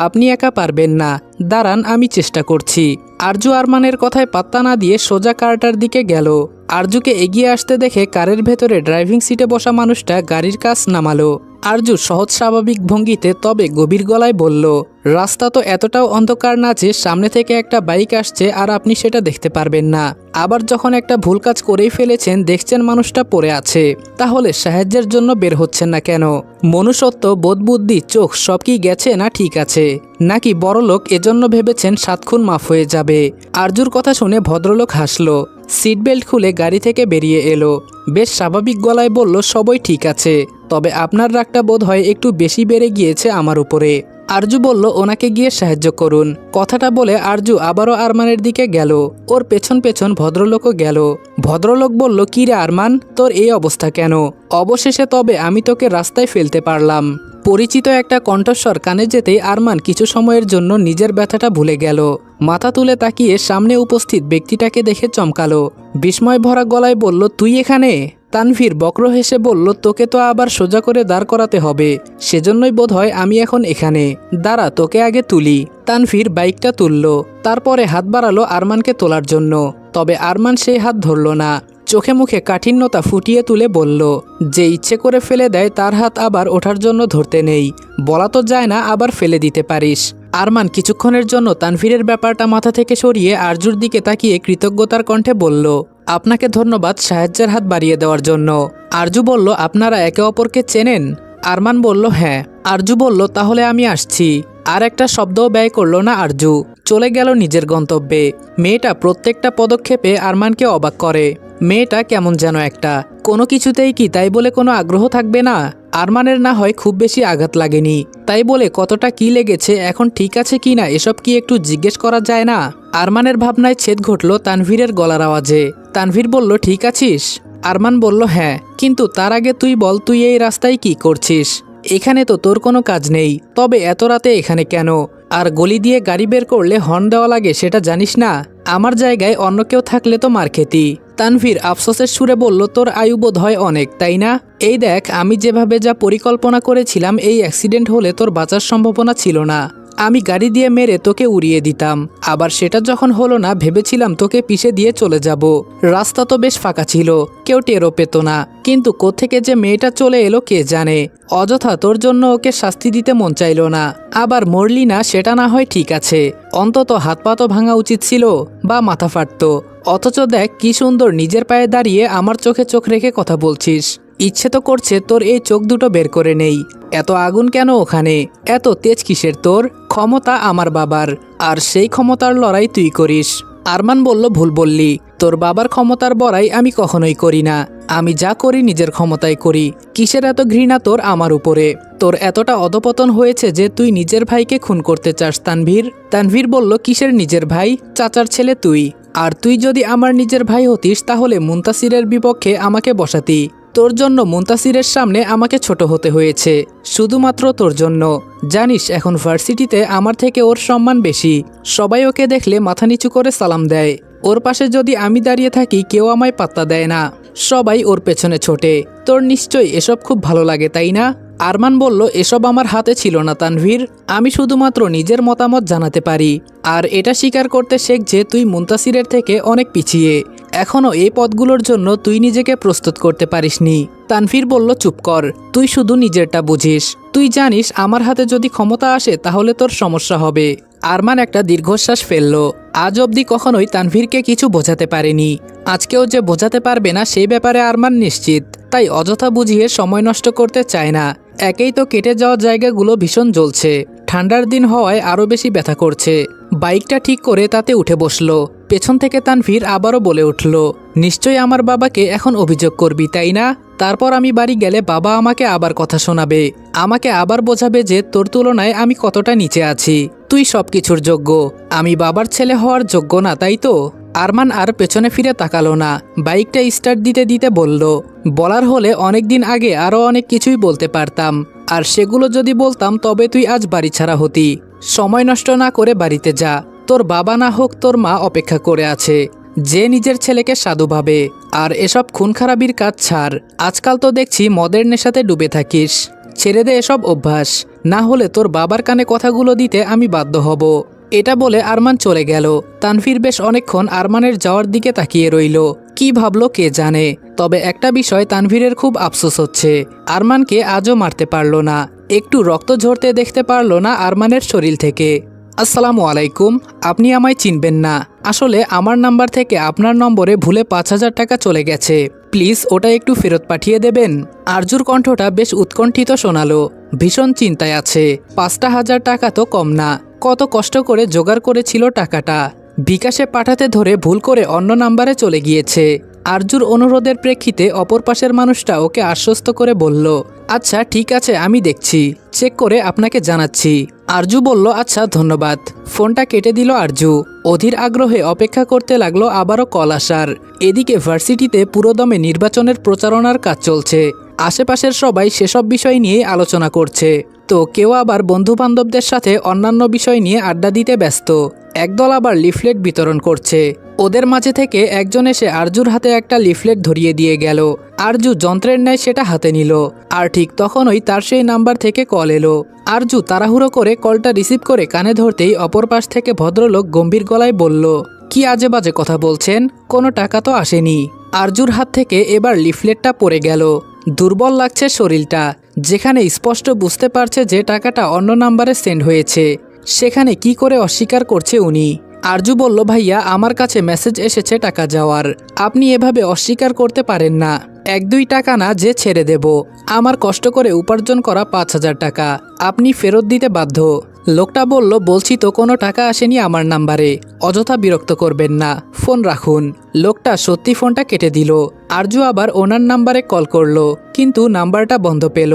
আপনি একা পারবেন না, দাঁড়ান আমি চেষ্টা করছি। আরজু আরমানের কথায় পাত্তা না দিয়ে সোজা কারটার দিকে গেল। আরজুকে এগিয়ে আসতে দেখে কারের ভেতরে ড্রাইভিং সিটে বসা মানুষটা গাড়ির কাছ নামালো। আরজু সহজ স্বাভাবিক ভঙ্গিতে তবে গভীর গলায় বলল, রাস্তা তো এতটাও অন্ধকার না যে সামনে থেকে একটা বাইক আসছে আর আপনি সেটা দেখতে পারবেন না। আবার যখন একটা ভুল কাজ করেই ফেলেছেন, দেখছেন মানুষটা পড়ে আছে, তাহলে সাহায্যের জন্য বের হচ্ছেন না কেন? মনুষ্যত্ব, বোধবুদ্ধি, চোখ সব কি গেছে না ঠিক আছে? নাকি বড়লোক এজন্য ভেবেছেন 7 খুন মাফ হয়ে যাবে? আরজুর কথা শুনে ভদ্রলোক হাসলো, সিট বেল্ট খুলে গাড়ি থেকে বেরিয়ে এলো। বেশ স্বাভাবিক গলায় বলল, সবই ঠিক আছে, তবে আপনার রাগটা বোধ হয় একটু বেশি বেড়ে গিয়েছে আমার উপরে। আরজু বলল, ওনাকে গিয়ে সাহায্য করুন। কথাটা বলে আরজু আবারও আরমানের দিকে গেল। ওর পেছন পেছন ভদ্রলোকও গেল। ভদ্রলোক বলল, কি রে আরমান, তোর এই অবস্থা কেন? অবশেষে তবে আমি তোকে রাস্তায় ফেলতে পারলাম। পরিচিত একটা কণ্ঠস্বর কানে যেতেই আরমান কিছু সময়ের জন্য নিজের ব্যথাটা ভুলে গেল। মাথা তুলে তাকিয়ে সামনে উপস্থিত ব্যক্তিটাকে দেখে চমকালো। বিস্ময় ভরা গলায় বলল, তুই এখানে? তানভীর বক্র হেসে বলল, তোকে তো আবার সোজা করে দাঁড় করাতে হবে, সেজন্যই বোধহয় আমি এখন এখানে। দাঁড়া, তোকে আগে তুলি। তানভীর বাইকটা তুলল, তারপরে হাত বাড়ালো আরমানকে তোলার জন্য। তবে আরমান সেই হাত ধরল না। চোখে মুখে কাঠিন্যতা ফুটিয়ে তুলে বলল, যে ইচ্ছে করে ফেলে দেয় তার হাত আবার ওঠার জন্য ধরতে নেই। বলা তো যায় না আবার ফেলে দিতে পারিস। আরমান কিছুক্ষণের জন্য তানভীরের ব্যাপারটা মাথা থেকে সরিয়ে আরজুর দিকে তাকিয়ে কৃতজ্ঞতার কণ্ঠে বলল, আপনাকে ধন্যবাদ সাহায্যের হাত বাড়িয়ে দেওয়ার জন্য। আরজু বলল, আপনারা একে অপরকে চেনেন? আরমান বলল, হ্যাঁ। আরজু বলল, তাহলে আমি আসছি। আর একটা শব্দও ব্যয় করল না আরজু, চলে গেল নিজের গন্তব্যে। মেয়েটা প্রত্যেকটা পদক্ষেপে আরমানকে অবাক করে। মেয়েটা কেমন যেন একটা, কোনো কিছুতেই কি তাই বলে কোনো আগ্রহ থাকবে না? আরমানের না হয় খুব বেশি আঘাত লাগেনি, তাই বলে কতটা কি লেগেছে, এখন ঠিক আছে কি না এসব কি একটু জিজ্ঞেস করা যায় না? আরমানের ভাবনায় ছেদ ঘটল তানভীরের গলার আওয়াজে। তানভীর বলল, ঠিক আছিস? আরমান বলল, হ্যাঁ, কিন্তু তার আগে তুই বল, তুই এই রাস্তায় কি করছিস? এখানে তো তোর কোনো কাজ নেই, তবে এত রাতে এখানে কেন? আর গলি দিয়ে গাড়ি বের করলে হর্ন দেওয়া লাগে সেটা জানিস না? আমার জায়গায় অন্য কেউ থাকলে তো মার খেতি। তানভীর আফসোসের সুরে বলল, তোর আয়ু বোধ হয় অনেক, তাই না? এই দেখ, আমি যেভাবে যা পরিকল্পনা করেছিলাম, এই অ্যাক্সিডেন্ট হলে তোর বাঁচার সম্ভাবনা ছিল না। আমি গাড়ি দিয়ে মেরে তোকে উড়িয়ে দিতাম। আবার সেটা যখন হলো না, ভেবেছিলাম তোকে পিষে দিয়ে চলে যাব। রাস্তা তো বেশ ফাঁকা ছিল, কেউ টেরও পেত না, কিন্তু কোত্থেকে যে মেয়েটা চলে এলো কে জানে। অযথা তোর জন্য ওকে শাস্তি দিতে মন চাইল না। আবার মরলি না সেটা না হয় ঠিক আছে, অন্তত হাত পা তো ভাঙা উচিত ছিল, বা মাথা ফাটতো। অথচ দেখ কি সুন্দর নিজের পায়ে দাঁড়িয়ে আমার চোখে চোখ রেখে কথা বলছিস। ইচ্ছে তো করছে তোর এই চোখ দুটো বের করে নেই। এত আগুন কেন ওখানে? এত তেজ কিসের তোর? ক্ষমতা আমার বাবার, আর সেই ক্ষমতার লড়াই তুই করিস। আরমান বলল, ভুল বললি, তোর বাবার ক্ষমতার বড়াই আমি কখনোই করি না। আমি যা করি নিজের ক্ষমতায় করি। কিসের এত ঘৃণা তোর আমার উপরে? তোর এতটা অধপতন হয়েছে যে তুই নিজের ভাইকে খুন করতে চাস তানভীর? তানভীর বলল, কিসের নিজের ভাই? চাচার ছেলে তুই। আর তুই যদি আমার নিজের ভাই হতিস তাহলে মুনতাসিরের বিপক্ষে আমাকে বসাতি। তোর জন্য মুনতাসিরের সামনে আমাকে ছোট হতে হয়েছে, শুধুমাত্র তোর জন্য। জানিস এখন ভার্সিটিতে আমার থেকে ওর সম্মান বেশি। সবাই ওকে দেখলে মাথা নিচু করে সালাম দেয়। ওর পাশে যদি আমি দাঁড়িয়ে থাকি কেউ আমায় পাত্তা দেয় না, সবাই ওর পেছনে ছোটে। তোর নিশ্চয়ই এসব খুব ভালো লাগে, তাই না? আরমান বলল, এসব আমার হাতে ছিল না তানভীর, আমি শুধুমাত্র নিজের মতামত জানাতে পারি। আর এটা স্বীকার করতে শেখ যে তুই মুনতাসিরের থেকে অনেক পিছিয়ে। এখনও এই পদগুলোর জন্য তুই নিজেকে প্রস্তুত করতে পারিসনি। তানভীর বলল, চুপ কর, তুই শুধু নিজেরটা বুঝিস। তুই জানিস আমার হাতে যদি ক্ষমতা আসে তাহলে তোর সমস্যা হবে। আরমান একটা দীর্ঘশ্বাস ফেলল। আজ অবধি কখনোই তানভীরকে কিছু বোঝাতে পারেনি, আজকেও যে বোঝাতে পারবে না সেই ব্যাপারে আরমান নিশ্চিত। তাই অযথা বুঝিয়ে সময় নষ্ট করতে চায় না। একেই তো কেটে যাওয়া জায়গাগুলো ভীষণ জ্বলছে, ঠান্ডার দিন হওয়ায় আরও বেশি ব্যথা করছে। বাইকটা ঠিক করে তাতে উঠে বসলো। পেছন থেকে তানভীর আবারও বলে উঠল, নিশ্চয়ই আমার বাবাকে এখন অভিযোগ করবি, তাই না? তারপর আমি বাড়ি গেলে বাবা আমাকে আবার কথা শোনাবে, আমাকে আবার বোঝাবে যে তোর তুলনায় আমি কতটা নিচে আছি। তুই সবকিছুর যোগ্য, আমি বাবার ছেলে হওয়ার যোগ্য না, তাই তো? আরমান আর পেছনে ফিরে তাকালো না, বাইকটা স্টার্ট দিতে দিতে বলল, বলার হলে অনেক দিন আগে আরও অনেক কিছুই বলতে পারতাম, আর সেগুলো যদি বলতাম তবে তুই আজ বাড়ি ছাড়া হতি। সময় নষ্ট না করে বাড়িতে যা, তোর বাবা না হোক তোর মা অপেক্ষা করে আছে, যে নিজের ছেলেকে সাধু ভাবে। আর এসব খুন খারাপির কাজ ছাড়, আজকাল তো দেখছি মদের নেশাতে ডুবে থাকিস। ছেড়ে দে এসব অভ্যাস, না হলে তোর বাবার কানে কথাগুলো দিতে আমি বাধ্য হব। এটা বলে আরমান চলে গেল। তানভীর বেশ অনেকক্ষণ আরমানের যাওয়ার দিকে তাকিয়ে রইল। কি ভাবলো কে জানে। তবে একটা বিষয় তানভীরের খুব আফসোস হচ্ছে, আরমানকে আজও মারতে পারল না, একটু রক্ত ঝরতে দেখতে পারল না আরমানের শরীর থেকে। আসসালামু আলাইকুম, আপনি আমায় চিনবেন না। আসলে আমার নাম্বার থেকে আপনার নম্বরে ভুলে 5,000 টাকা চলে গেছে, প্লিজ ওটা একটু ফেরত পাঠিয়ে দেবেন। আরজুর কণ্ঠটা বেশ উৎকণ্ঠিত শোনালো, ভীষণ চিন্তায় আছে। 5,000 টাকা তো কম না, কত কষ্ট করে জোগাড় করেছিল টাকাটা, বিকাশে পাঠাতে ধরে ভুল করে অন্য নাম্বারে চলে গিয়েছে। আরজুর অনুরোধের প্রেক্ষিতে অপর পাশের মানুষটা ওকে আশ্বস্ত করে বলল, আচ্ছা ঠিক আছে, আমি দেখছি, চেক করে আপনাকে জানাচ্ছি। আরজু বলল, আচ্ছা ধন্যবাদ। ফোনটা কেটে দিল আরজু। অধীর আগ্রহে অপেক্ষা করতে লাগলো আবারও কল আসার। এদিকে ভার্সিটিতে পুরোদমে নির্বাচনের প্রচারণার কাজ চলছে। আশেপাশের সবাই সেসব বিষয় নিয়েই আলোচনা করছে, তো কেউ আবার বন্ধুবান্ধবদের সাথে অন্যান্য বিষয় নিয়ে আড্ডা দিতে ব্যস্ত। একদল আবার লিফলেট বিতরণ করছে। ওদের মাঝে থেকে একজন এসে আরজুর হাতে একটা লিফলেট ধরিয়ে দিয়ে গেল। আরজু যন্ত্রের ন্যায় সেটা হাতে নিল, আর ঠিক তখনই তার সেই নাম্বার থেকে কল এলো। আরজু তাড়াহুড়ো করে কলটা রিসিভ করে কানে ধরতেই অপর পাশ থেকে ভদ্রলোক গম্ভীর গলায় বলল, কি আজে বাজে কথা বলছেন, কোনো টাকা তো আসেনি। আরজুর হাত থেকে এবার লিফলেটটা পড়ে গেল। দুর্বল লাগছে শরীরটা, যেখানে স্পষ্ট বুঝতে পারছে যে টাকাটা অন্য নাম্বারে সেন্ড হয়েছে, সেখানে কি করে অস্বীকার করছে উনি। আরজু বলল, ভাইয়া আমার কাছে মেসেজ এসেছে টাকা যাওয়ার, আপনি এভাবে অস্বীকার করতে পারেন না। 1-2 টাকা না যে ছেড়ে দেব, আমার কষ্ট করে উপার্জন করা 5,000 টাকা আপনি ফেরত দিতে বাধ্য। লোকটা বলল, বলছি তো কোনো টাকা আসেনি আমার নাম্বারে, অযথা বিরক্ত করবেন না, ফোন রাখুন। লোকটা সত্যি ফোনটা কেটে দিল। আরজু আবার ওনার নাম্বারে কল করলো, কিন্তু নাম্বারটা বন্ধ পেল।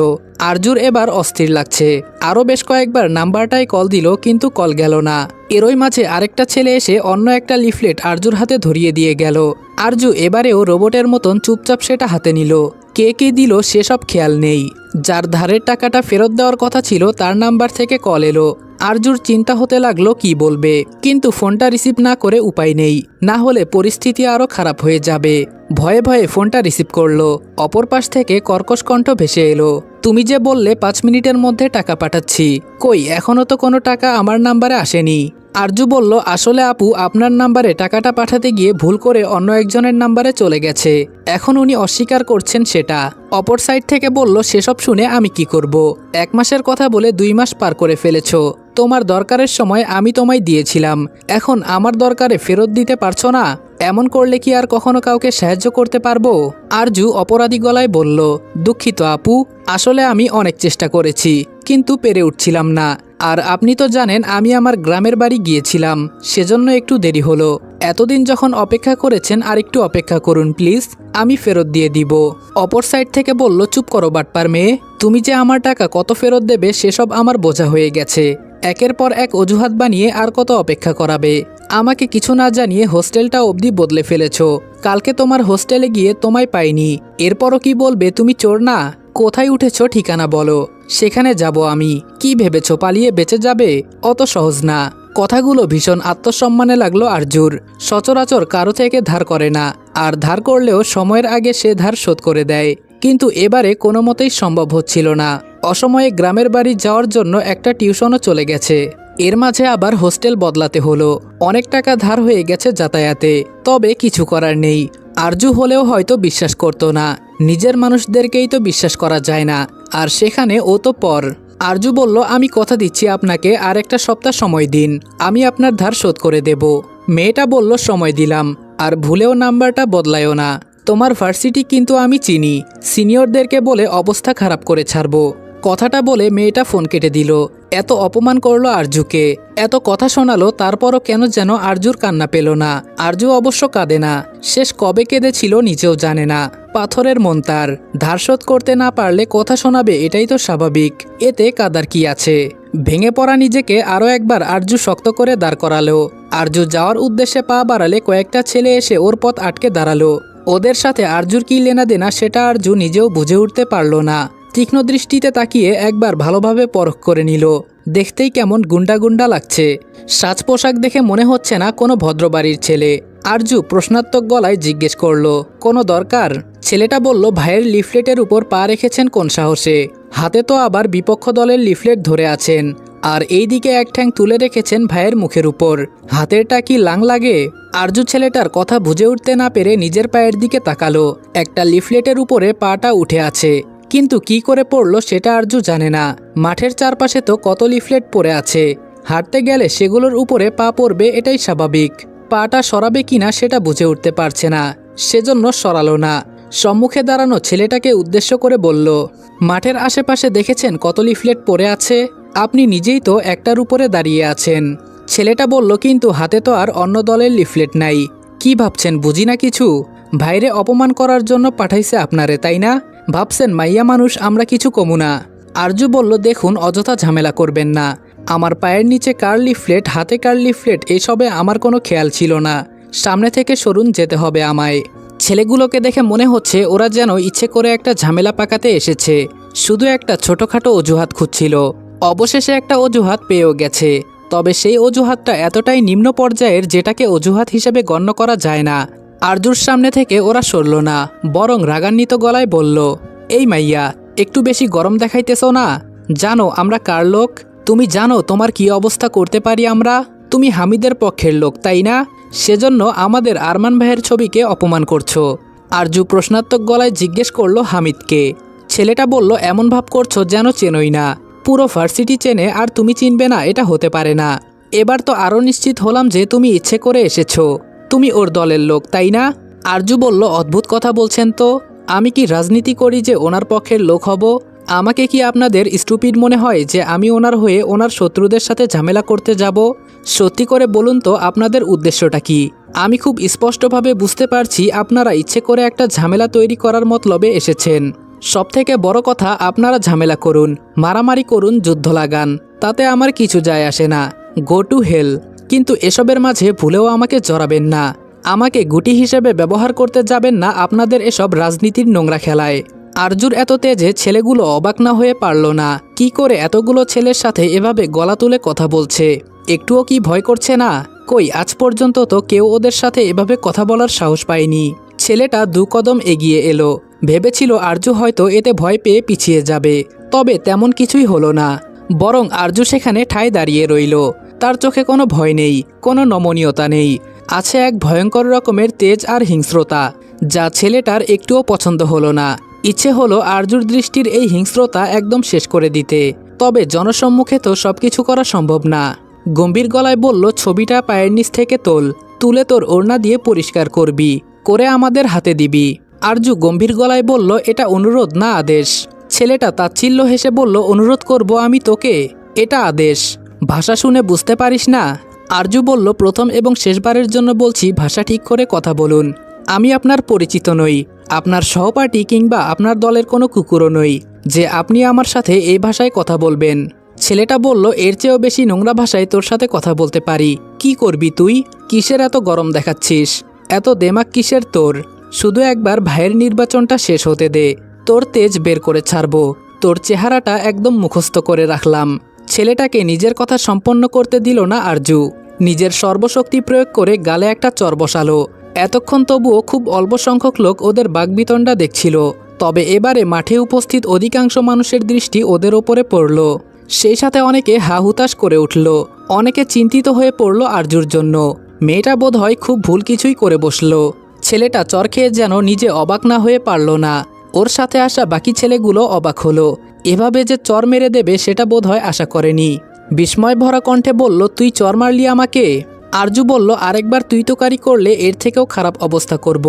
আরজুর এবার অস্থির লাগছে, আরও বেশ কয়েকবার নাম্বারটাই কল দিল, কিন্তু কল গেল না। এরই মাঝে আরেকটা ছেলে এসে অন্য একটা লিফলেট আরজুর হাতে ধরিয়ে দিয়ে গেল। আরজু এবারেও রোবটের মতন চুপচাপ সেটা হাতে নিল। কে কে দিল সেসব খেয়াল নেই। যার ধারের টাকাটা ফেরত দেওয়ার কথা ছিল তার নাম্বার থেকে কল এলো। আরজুর চিন্তা হতে লাগলো কি বলবে, কিন্তু ফোনটা রিসিভ না করে উপায় নেই, না হলে পরিস্থিতি আরও খারাপ হয়ে যাবে। ভয়ে ভয়ে ফোনটা রিসিভ করলো। অপর পাশ থেকে কর্কশ কণ্ঠ ভেসে এলো, তুমি যে বললে 5 মিনিটের মধ্যে টাকা পাঠাচ্ছি, কই এখনও তো কোনো টাকা আমার নাম্বারে আসেনি। আরজু বলল, আসলে আপু আপনার নাম্বারে টাকাটা পাঠাতে গিয়ে ভুল করে অন্য একজনের নাম্বারে চলে গেছে, এখন উনি অস্বীকার করছেন সেটা। অপর সাইড থেকে বলল, সেসব শুনে আমি কি করব, 1 মাসের কথা বলে 2 মাস পার করে ফেলেছ, তোমার দরকারের সময় আমি তোমায় দিয়েছিলাম, এখন আমার দরকারে ফেরত দিতে পারছো না, এমন করলে কি আর কখনো কাউকে সাহায্য করতে পারবো। আরজু অপরাধী গলায় বলল, দুঃখিত আপু, আসলে আমি অনেক চেষ্টা করেছি, কিন্তু পেরে উঠছিলাম না, আর আপনি তো জানেন আমি আমার গ্রামের বাড়ি গিয়েছিলাম, সেজন্য একটু দেরি হলো। এতদিন যখন অপেক্ষা করেছেন আর একটু অপেক্ষা করুন প্লিজ, আমি ফেরত দিয়ে দিব। অপর সাইড থেকে বলল, চুপ করো বাটপার মেয়ে, তুমি যে আমার টাকা কত ফেরত দেবে সেসব আমার বোঝা হয়ে গেছে, একের পর এক অজুহাত বানিয়ে আর কত অপেক্ষা করাবে। আমাকে কিছু না জানিয়ে হোস্টেলটা অবধি বদলে ফেলেছো, কালকে তোমার হোস্টেলে গিয়ে তোমায় পাইনি, এরপরও কি বলবে তুমি চোর না? কোথায় উঠেছো ঠিকানা বলো, সেখানে যাব আমি। কি ভেবেছো পালিয়ে বেঁচে যাবে? অত সহজ না। কথাগুলো ভীষণ আত্মসম্মানে লাগলো আরজুর। সচরাচর কারো থেকে ধার করে না, আর ধার করলেও সময়ের আগে সে ধার শোধ করে দেয়, কিন্তু এবারে কোনো মতেই সম্ভব হচ্ছিল না। অসময়ে গ্রামের বাড়ি যাওয়ার জন্য একটা টিউশনও চলে গেছে, এর মাঝে আবার হোস্টেল বদলাতে হলো, অনেক টাকা ধার হয়ে গেছে যাতায়াতে। তবে কিছু করার নেই, আরজু হলেও হয়তো বিশ্বাস করতো না, নিজের মানুষদেরকেই তো বিশ্বাস করা যায় না, আর সেখানে ও তো পর। আরজু বলল, আমি কথা দিচ্ছি আপনাকে আর একটা সপ্তাহ সময় দিন, আমি আপনার ধার শোধ করে দেব। মেয়েটা বলল, সময় দিলাম, আর ভুলেও নাম্বারটা বদলায়ও না, তোমার ভার্সিটি কিন্তু আমি চিনি, সিনিয়রদেরকে বলে অবস্থা খারাপ করে ছাড়বো। কথাটা বলে মেয়েটা ফোন কেটে দিল। এত অপমান করলো আরজুকে, এত কথা শোনালো, তারপরও কেন যেন আরজুর কান্না পেল না। আরজু অবশ্য কাঁদে না, শেষ কবে কেঁদেছিল নিজেও জানে না। পাথরের মন তার, ধার শোধ করতে না পারলে কথা শোনাবে, এটাই তো স্বাভাবিক, এতে কাদার কি আছে। ভেঙে পড়া নিজেকে আরও একবার আরজু শক্ত করে দাঁড় করালো। আরজু যাওয়ার উদ্দেশ্যে পা বাড়ালে কয়েকটা ছেলে এসে ওর পথ আটকে দাঁড়ালো। ওদের সাথে আরজুর কি লেনা দেনা সেটা আরজু নিজেও বুঝে উঠতে পারল না। তীক্ষ্ণ দৃষ্টিতে তাকিয়ে একবার ভালোভাবে পরখ করে নিল, দেখতেই কেমন গুন্ডা গুন্ডা লাগছে। সাজ পোশাক দেখে মনে হচ্ছে না কোনো ভদ্রবাড়ির ছেলে, আরজু প্রশ্নাত্মক গলায় জিজ্ঞেস করলো, কোনো দরকার? ছেলেটা বলল, ভাইয়ের লিফলেটের উপর পা রেখেছেন কোন সাহসে? হাতে তো আবার বিপক্ষ দলের লিফলেট ধরে আছেন, আর এই দিকে এক ঠ্যাং তুলে রেখেছেন ভাইয়ের মুখের উপর। হাতেরটা কি লাং লাগে? আরজু ছেলেটার কথা বুঝে উঠতে না পেরে নিজের পায়ের দিকে তাকালো। একটা লিফলেটের উপরে পাটা উঠে আছে, কিন্তু কি করে পড়লো সেটা আরজু জানে না। মাঠের চারপাশে তো কত লিফলেট পড়ে আছে, হাঁটতে গেলে সেগুলোর উপরে পা পড়বে, এটাই স্বাভাবিক। পাটা সরাবে কিনা সেটা বুঝে উঠতে পারছে না, সেজন্য সরালো না। সম্মুখে দাঁড়ানো ছেলেটাকে উদ্দেশ্য করে বলল, মাঠের আশেপাশে দেখেছেন কত লিফলেট পড়ে আছে? আপনি নিজেই তো একটার উপরে দাঁড়িয়ে আছেন। ছেলেটা বলল, কিন্তু হাতে তো আর অন্য দলের লিফলেট নাই। কি ভাবছেন বুঝি না কিছু? ভাইরে অপমান করার জন্য পাঠাইছে আপনারে, তাই না? ভাবছেন মাইয়া মানুষ আমরা কিছু কমু না? আরজু বলল, দেখুন অযথা ঝামেলা করবেন না। আমার পায়ের নিচে কার লিফলেট, হাতে কার লিফলেট, এসবে আমার কোনো খেয়াল ছিল না। সামনে থেকে সরুন, যেতে হবে আমায়। ছেলেগুলোকে দেখে মনে হচ্ছে ওরা যেন ইচ্ছে করে একটা ঝামেলা পাকাতে এসেছে, শুধু একটা ছোটোখাটো অজুহাত খুঁজছিল। অবশেষে একটা অজুহাত পেয়েও গেছে, তবে সেই অজুহাতটা এতটাই নিম্ন পর্যায়ের যেটাকে অজুহাত হিসেবে গণ্য করা যায় না। আরজুর সামনে থেকে ওরা সরল না, বরং রাগান্বিত গলায় বলল, এই মাইয়া, একটু বেশি গরম দেখাইতেছ না? জানো আমরা কার লোক? তুমি জানো তোমার কি অবস্থা করতে পারি আমরা? তুমি হামিদের পক্ষের লোক, তাই না? সেজন্য আমাদের আরমান ভাইয়ের ছবিকে অপমান করছো। আরজু প্রশ্নাত্মক গলায় জিজ্ঞেস করলো, হামিদকে? ছেলেটা বলল, এমন ভাব করছো যেন চেনই না। পুরো ভার্সিটি চেনে আর তুমি চিনবে না, এটা হতে পারে না। এবার তো আরও নিশ্চিত হলাম যে তুমি ইচ্ছে করে এসেছো। তুমি ওর দলের লোক, তাই না? আরজু বলল, অদ্ভুত কথা বলছেন তো। আমি কি রাজনীতি করি যে ওনার পক্ষের লোক হব? আমাকে কি আপনাদের স্টুপিড মনে হয় যে আমি ওনার হয়ে ওনার শত্রুদের সাথে ঝামেলা করতে যাব? সত্যি করে বলুন তো আপনাদের উদ্দেশ্যটা কি? আমি খুব স্পষ্টভাবে বুঝতে পারছি আপনারা ইচ্ছে করে একটা ঝামেলা তৈরি করার মতলবে এসেছেন। সবথেকে বড় কথা, আপনারা ঝামেলা করুন, মারামারি করুন, যুদ্ধ লাগান, তাতে আমার কিছু যায় আসে না। Go to hell. কিন্তু এসবের মাঝে ভুলেও আমাকে জড়াবেন না। আমাকে গুটি হিসেবে ব্যবহার করতে যাবেন না আপনাদের এসব রাজনীতির নোংরা খেলায়। আরজুর এত তেজে ছেলেগুলো অবাক না হয়ে পারল না, কি করে এতগুলো ছেলের সাথে এভাবে গলা তুলে কথা বলছে। একটুও কি ভয় করছে না? কই, আজ পর্যন্ত তো কেউ ওদের সাথে এভাবে কথা বলার সাহস পায়নি। ছেলেটা 2 কদম এগিয়ে এলো, ভেবেছিল আরজু হয়তো এতে ভয় পেয়ে পিছিয়ে যাবে, তবে তেমন কিছুই হলো না। বরং আরজু সেখানে ঠায় দাঁড়িয়ে রইল। তার চোখে কোনো ভয় নেই, কোনো নমনীয়তা নেই, আছে এক ভয়ঙ্কর রকমের তেজ আর হিংস্রতা, যা ছেলেটার একটুও পছন্দ হলো না। ইচ্ছে হলো আরজুর দৃষ্টির এই হিংস্রতা একদম শেষ করে দিতে, তবে জনসম্মুখে তো সবকিছু করা সম্ভব না। গম্ভীর গলায় বলল, ছবিটা পায়ের নিচ থেকে তুলে তোর ওড়না দিয়ে পরিষ্কার করবি, করে আমাদের হাতে দিবি। আরজু গম্ভীর গলায় বলল, এটা অনুরোধ না আদেশ। ছেলেটা তাচ্ছিল্য হেসে বলল, অনুরোধ করব আমি তোকে? এটা আদেশ। ভাষা শুনে বুঝতে পারিস না? আরজু বলল, প্রথম এবং শেষবারের জন্য বলছি, ভাষা ঠিক করে কথা বলুন। আমি আপনার পরিচিত নই, আপনার সহপাঠী কিংবা আপনার দলের কোনো কুকুরও নই যে আপনি আমার সাথে এই ভাষায় কথা বলবেন। ছেলেটা বলল, এর চেয়েও বেশি নোংরা ভাষায় তোর সাথে কথা বলতে পারি। কি করবি তুই? কিসের এত গরম দেখাচ্ছিস? এত দেমাক কিসের তোর? শুধু একবার ভাইয়ের নির্বাচনটা শেষ হতে দে, তোর তেজ বের করে ছাড়বো। তোর চেহারাটা একদম মুখস্থ করে রাখলাম। ছেলেটাকে নিজের কথা সম্পন্ন করতে দিল না আরজু। নিজের সর্বশক্তি প্রয়োগ করে গালে একটা চর বসালো। এতক্ষণ তবুও খুব অল্প সংখ্যক লোক ওদের বাগবিতণ্ডা দেখছিল, তবে এবারে মাঠে উপস্থিত অধিকাংশ মানুষের দৃষ্টি ওদের ওপরে পড়ল। সেই সাথে অনেকে হা হুতাশ করে উঠল, অনেকে চিন্তিত হয়ে পড়ল আরজুর জন্য। মেয়েটা বোধহয় খুব ভুল কিছুই করে বসল। ছেলেটা চর খেয়ে যেন নিজে অবাক না হয়ে পারল না। ওর সাথে আসা বাকি ছেলেগুলো অবাক হলো, এভাবে যে চর মেরে দেবে সেটা বোধহয় আশা করেনি। বিস্ময় ভরা কণ্ঠে বলল, তুই চর মারলি আমাকে? আরজু বলল, আরেকবার তুই তোকারি করলে এর থেকেও খারাপ অবস্থা করব।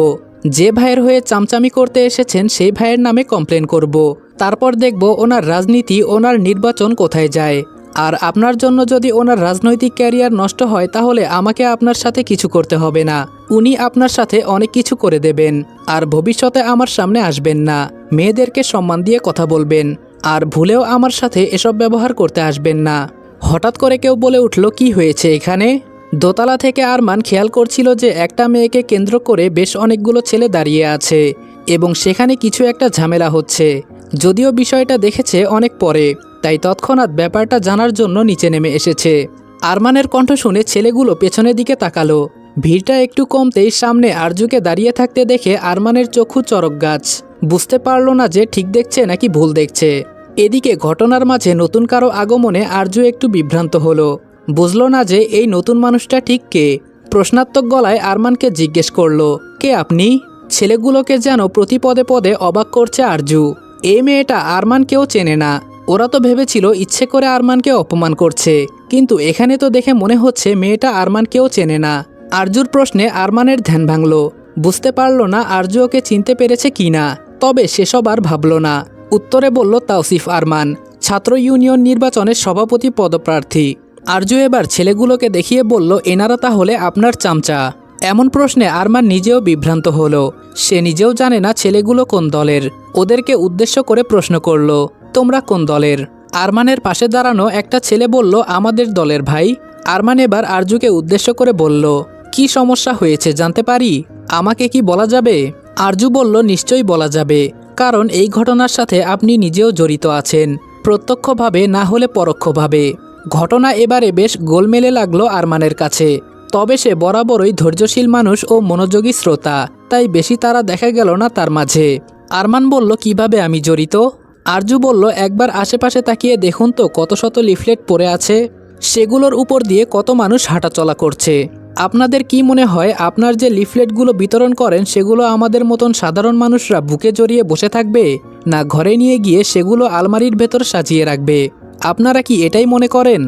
যে ভাইয়ের হয়ে চামচামি করতে এসেছেন সেই ভাইয়ের নামে কমপ্লেন করব। তারপর দেখব ওনার রাজনীতি, ওনার নির্বাচন কোথায় যায়। আর আপনার জন্য যদি ওনার রাজনৈতিক ক্যারিয়ার নষ্ট হয় তাহলে আমাকে আপনার সাথে কিছু করতে হবে না। উনি আপনার সাথে অনেক কিছু করে দেবেন। আর ভবিষ্যতে আমার সামনে আসবেন না। মেয়েদেরকে সম্মান দিয়ে কথা বলবেন, আর ভুলেও আমার সাথে এসব ব্যবহার করতে আসবেন না। হঠাৎ করে কেউ বলে উঠল, কি হয়েছে এখানে? দোতলা থেকে আরমান খেয়াল করছিল যে একটা মেয়েকে কেন্দ্র করে বেশ অনেকগুলো ছেলে দাঁড়িয়ে আছে এবং সেখানে কিছু একটা ঝামেলা হচ্ছে। যদিও বিষয়টা দেখেছে অনেক পরে, তাই তৎক্ষণাৎ ব্যাপারটা জানার জন্য নিচে নেমে এসেছে। আরমানের কণ্ঠ শুনে ছেলেগুলো পেছনের দিকে তাকালো। ভিড়টা একটু কমতেই সামনে আরজুকে দাঁড়িয়ে থাকতে দেখে আরমানের চক্ষু চরক গাছ। বুঝতে পারল না যে ঠিক দেখছে নাকি ভুল দেখছে। এদিকে ঘটনার মাঝে নতুন কারো আগমনে আরজু একটু বিভ্রান্ত হলো। বুঝল না যে এই নতুন মানুষটা ঠিক কে। প্রশ্নাত্মক গলায় আরমানকে জিজ্ঞেস করলো, কে আপনি? ছেলেগুলোকে যেন প্রতি পদে পদে অবাক করছে আরজু। এই মেয়েটা আরমানকেও চেনে না। ওরা তো ভেবেছিল ইচ্ছে করে আরমানকে অপমান করছে, কিন্তু এখানে তো দেখে মনে হচ্ছে মেয়েটা আরমানকেও চেনে না। আরজুর প্রশ্নে আরমানের ধ্যান ভাঙল। বুঝতে পারল না আরজু ওকে চিনতে পেরেছে কিনা। তবে সেসব আর ভাবল না। উত্তরে বলল, তাওসিফ আরমান, ছাত্র ইউনিয়ন নির্বাচনের সভাপতি পদপ্রার্থী। আরজু এবার ছেলেগুলোকে দেখিয়ে বলল, এনারা তাহলে আপনার চামচা? এমন প্রশ্নে আরমান নিজেও বিভ্রান্ত হলো। সে নিজেও জানে না ছেলেগুলো কোন দলের। ওদেরকে উদ্দেশ্য করে প্রশ্ন করল, তোমরা কোন দলের? আরমানের পাশে দাঁড়ানো একটা ছেলে বলল, আমাদের দলের ভাই। আরমান এবার আরজুকে উদ্দেশ্য করে বলল, কি সমস্যা হয়েছে জানতে পারি? আমাকে কি বলা যাবে? আরজু বলল, নিশ্চয়ই বলা যাবে, কারণ এই ঘটনার সাথে আপনি নিজেও জড়িত আছেন, প্রত্যক্ষভাবে না হলে পরোক্ষভাবে। ঘটনা এবারে বেশ গোলমেলে লাগলো আরমানের কাছে। তবে সে বরাবরই ধৈর্যশীল মানুষ ও মনোযোগী শ্রোতা, তাই বেশি তারা দেখা গেল না তার মাঝে। আরমান বলল, কিভাবে আমি জড়িত? আরজু বলল, একবার আশেপাশে তাকিয়ে দেখুন তো কত শত লিফলেট পড়ে আছে। সেগুলোর উপর দিয়ে কত মানুষ হাঁটাচলা করছে। আপনাদের কি মনে হয় আপনার যে লিফলেটগুলো বিতরণ করেন সেগুলো আমাদের মতন সাধারণ মানুষরা বুকে জড়িয়ে বসে থাকবে, না ঘরে নিয়ে গিয়ে সেগুলো আলমারির ভেতর সাজিয়ে রাখবে? আপনারা কি এটাই মনে করেন?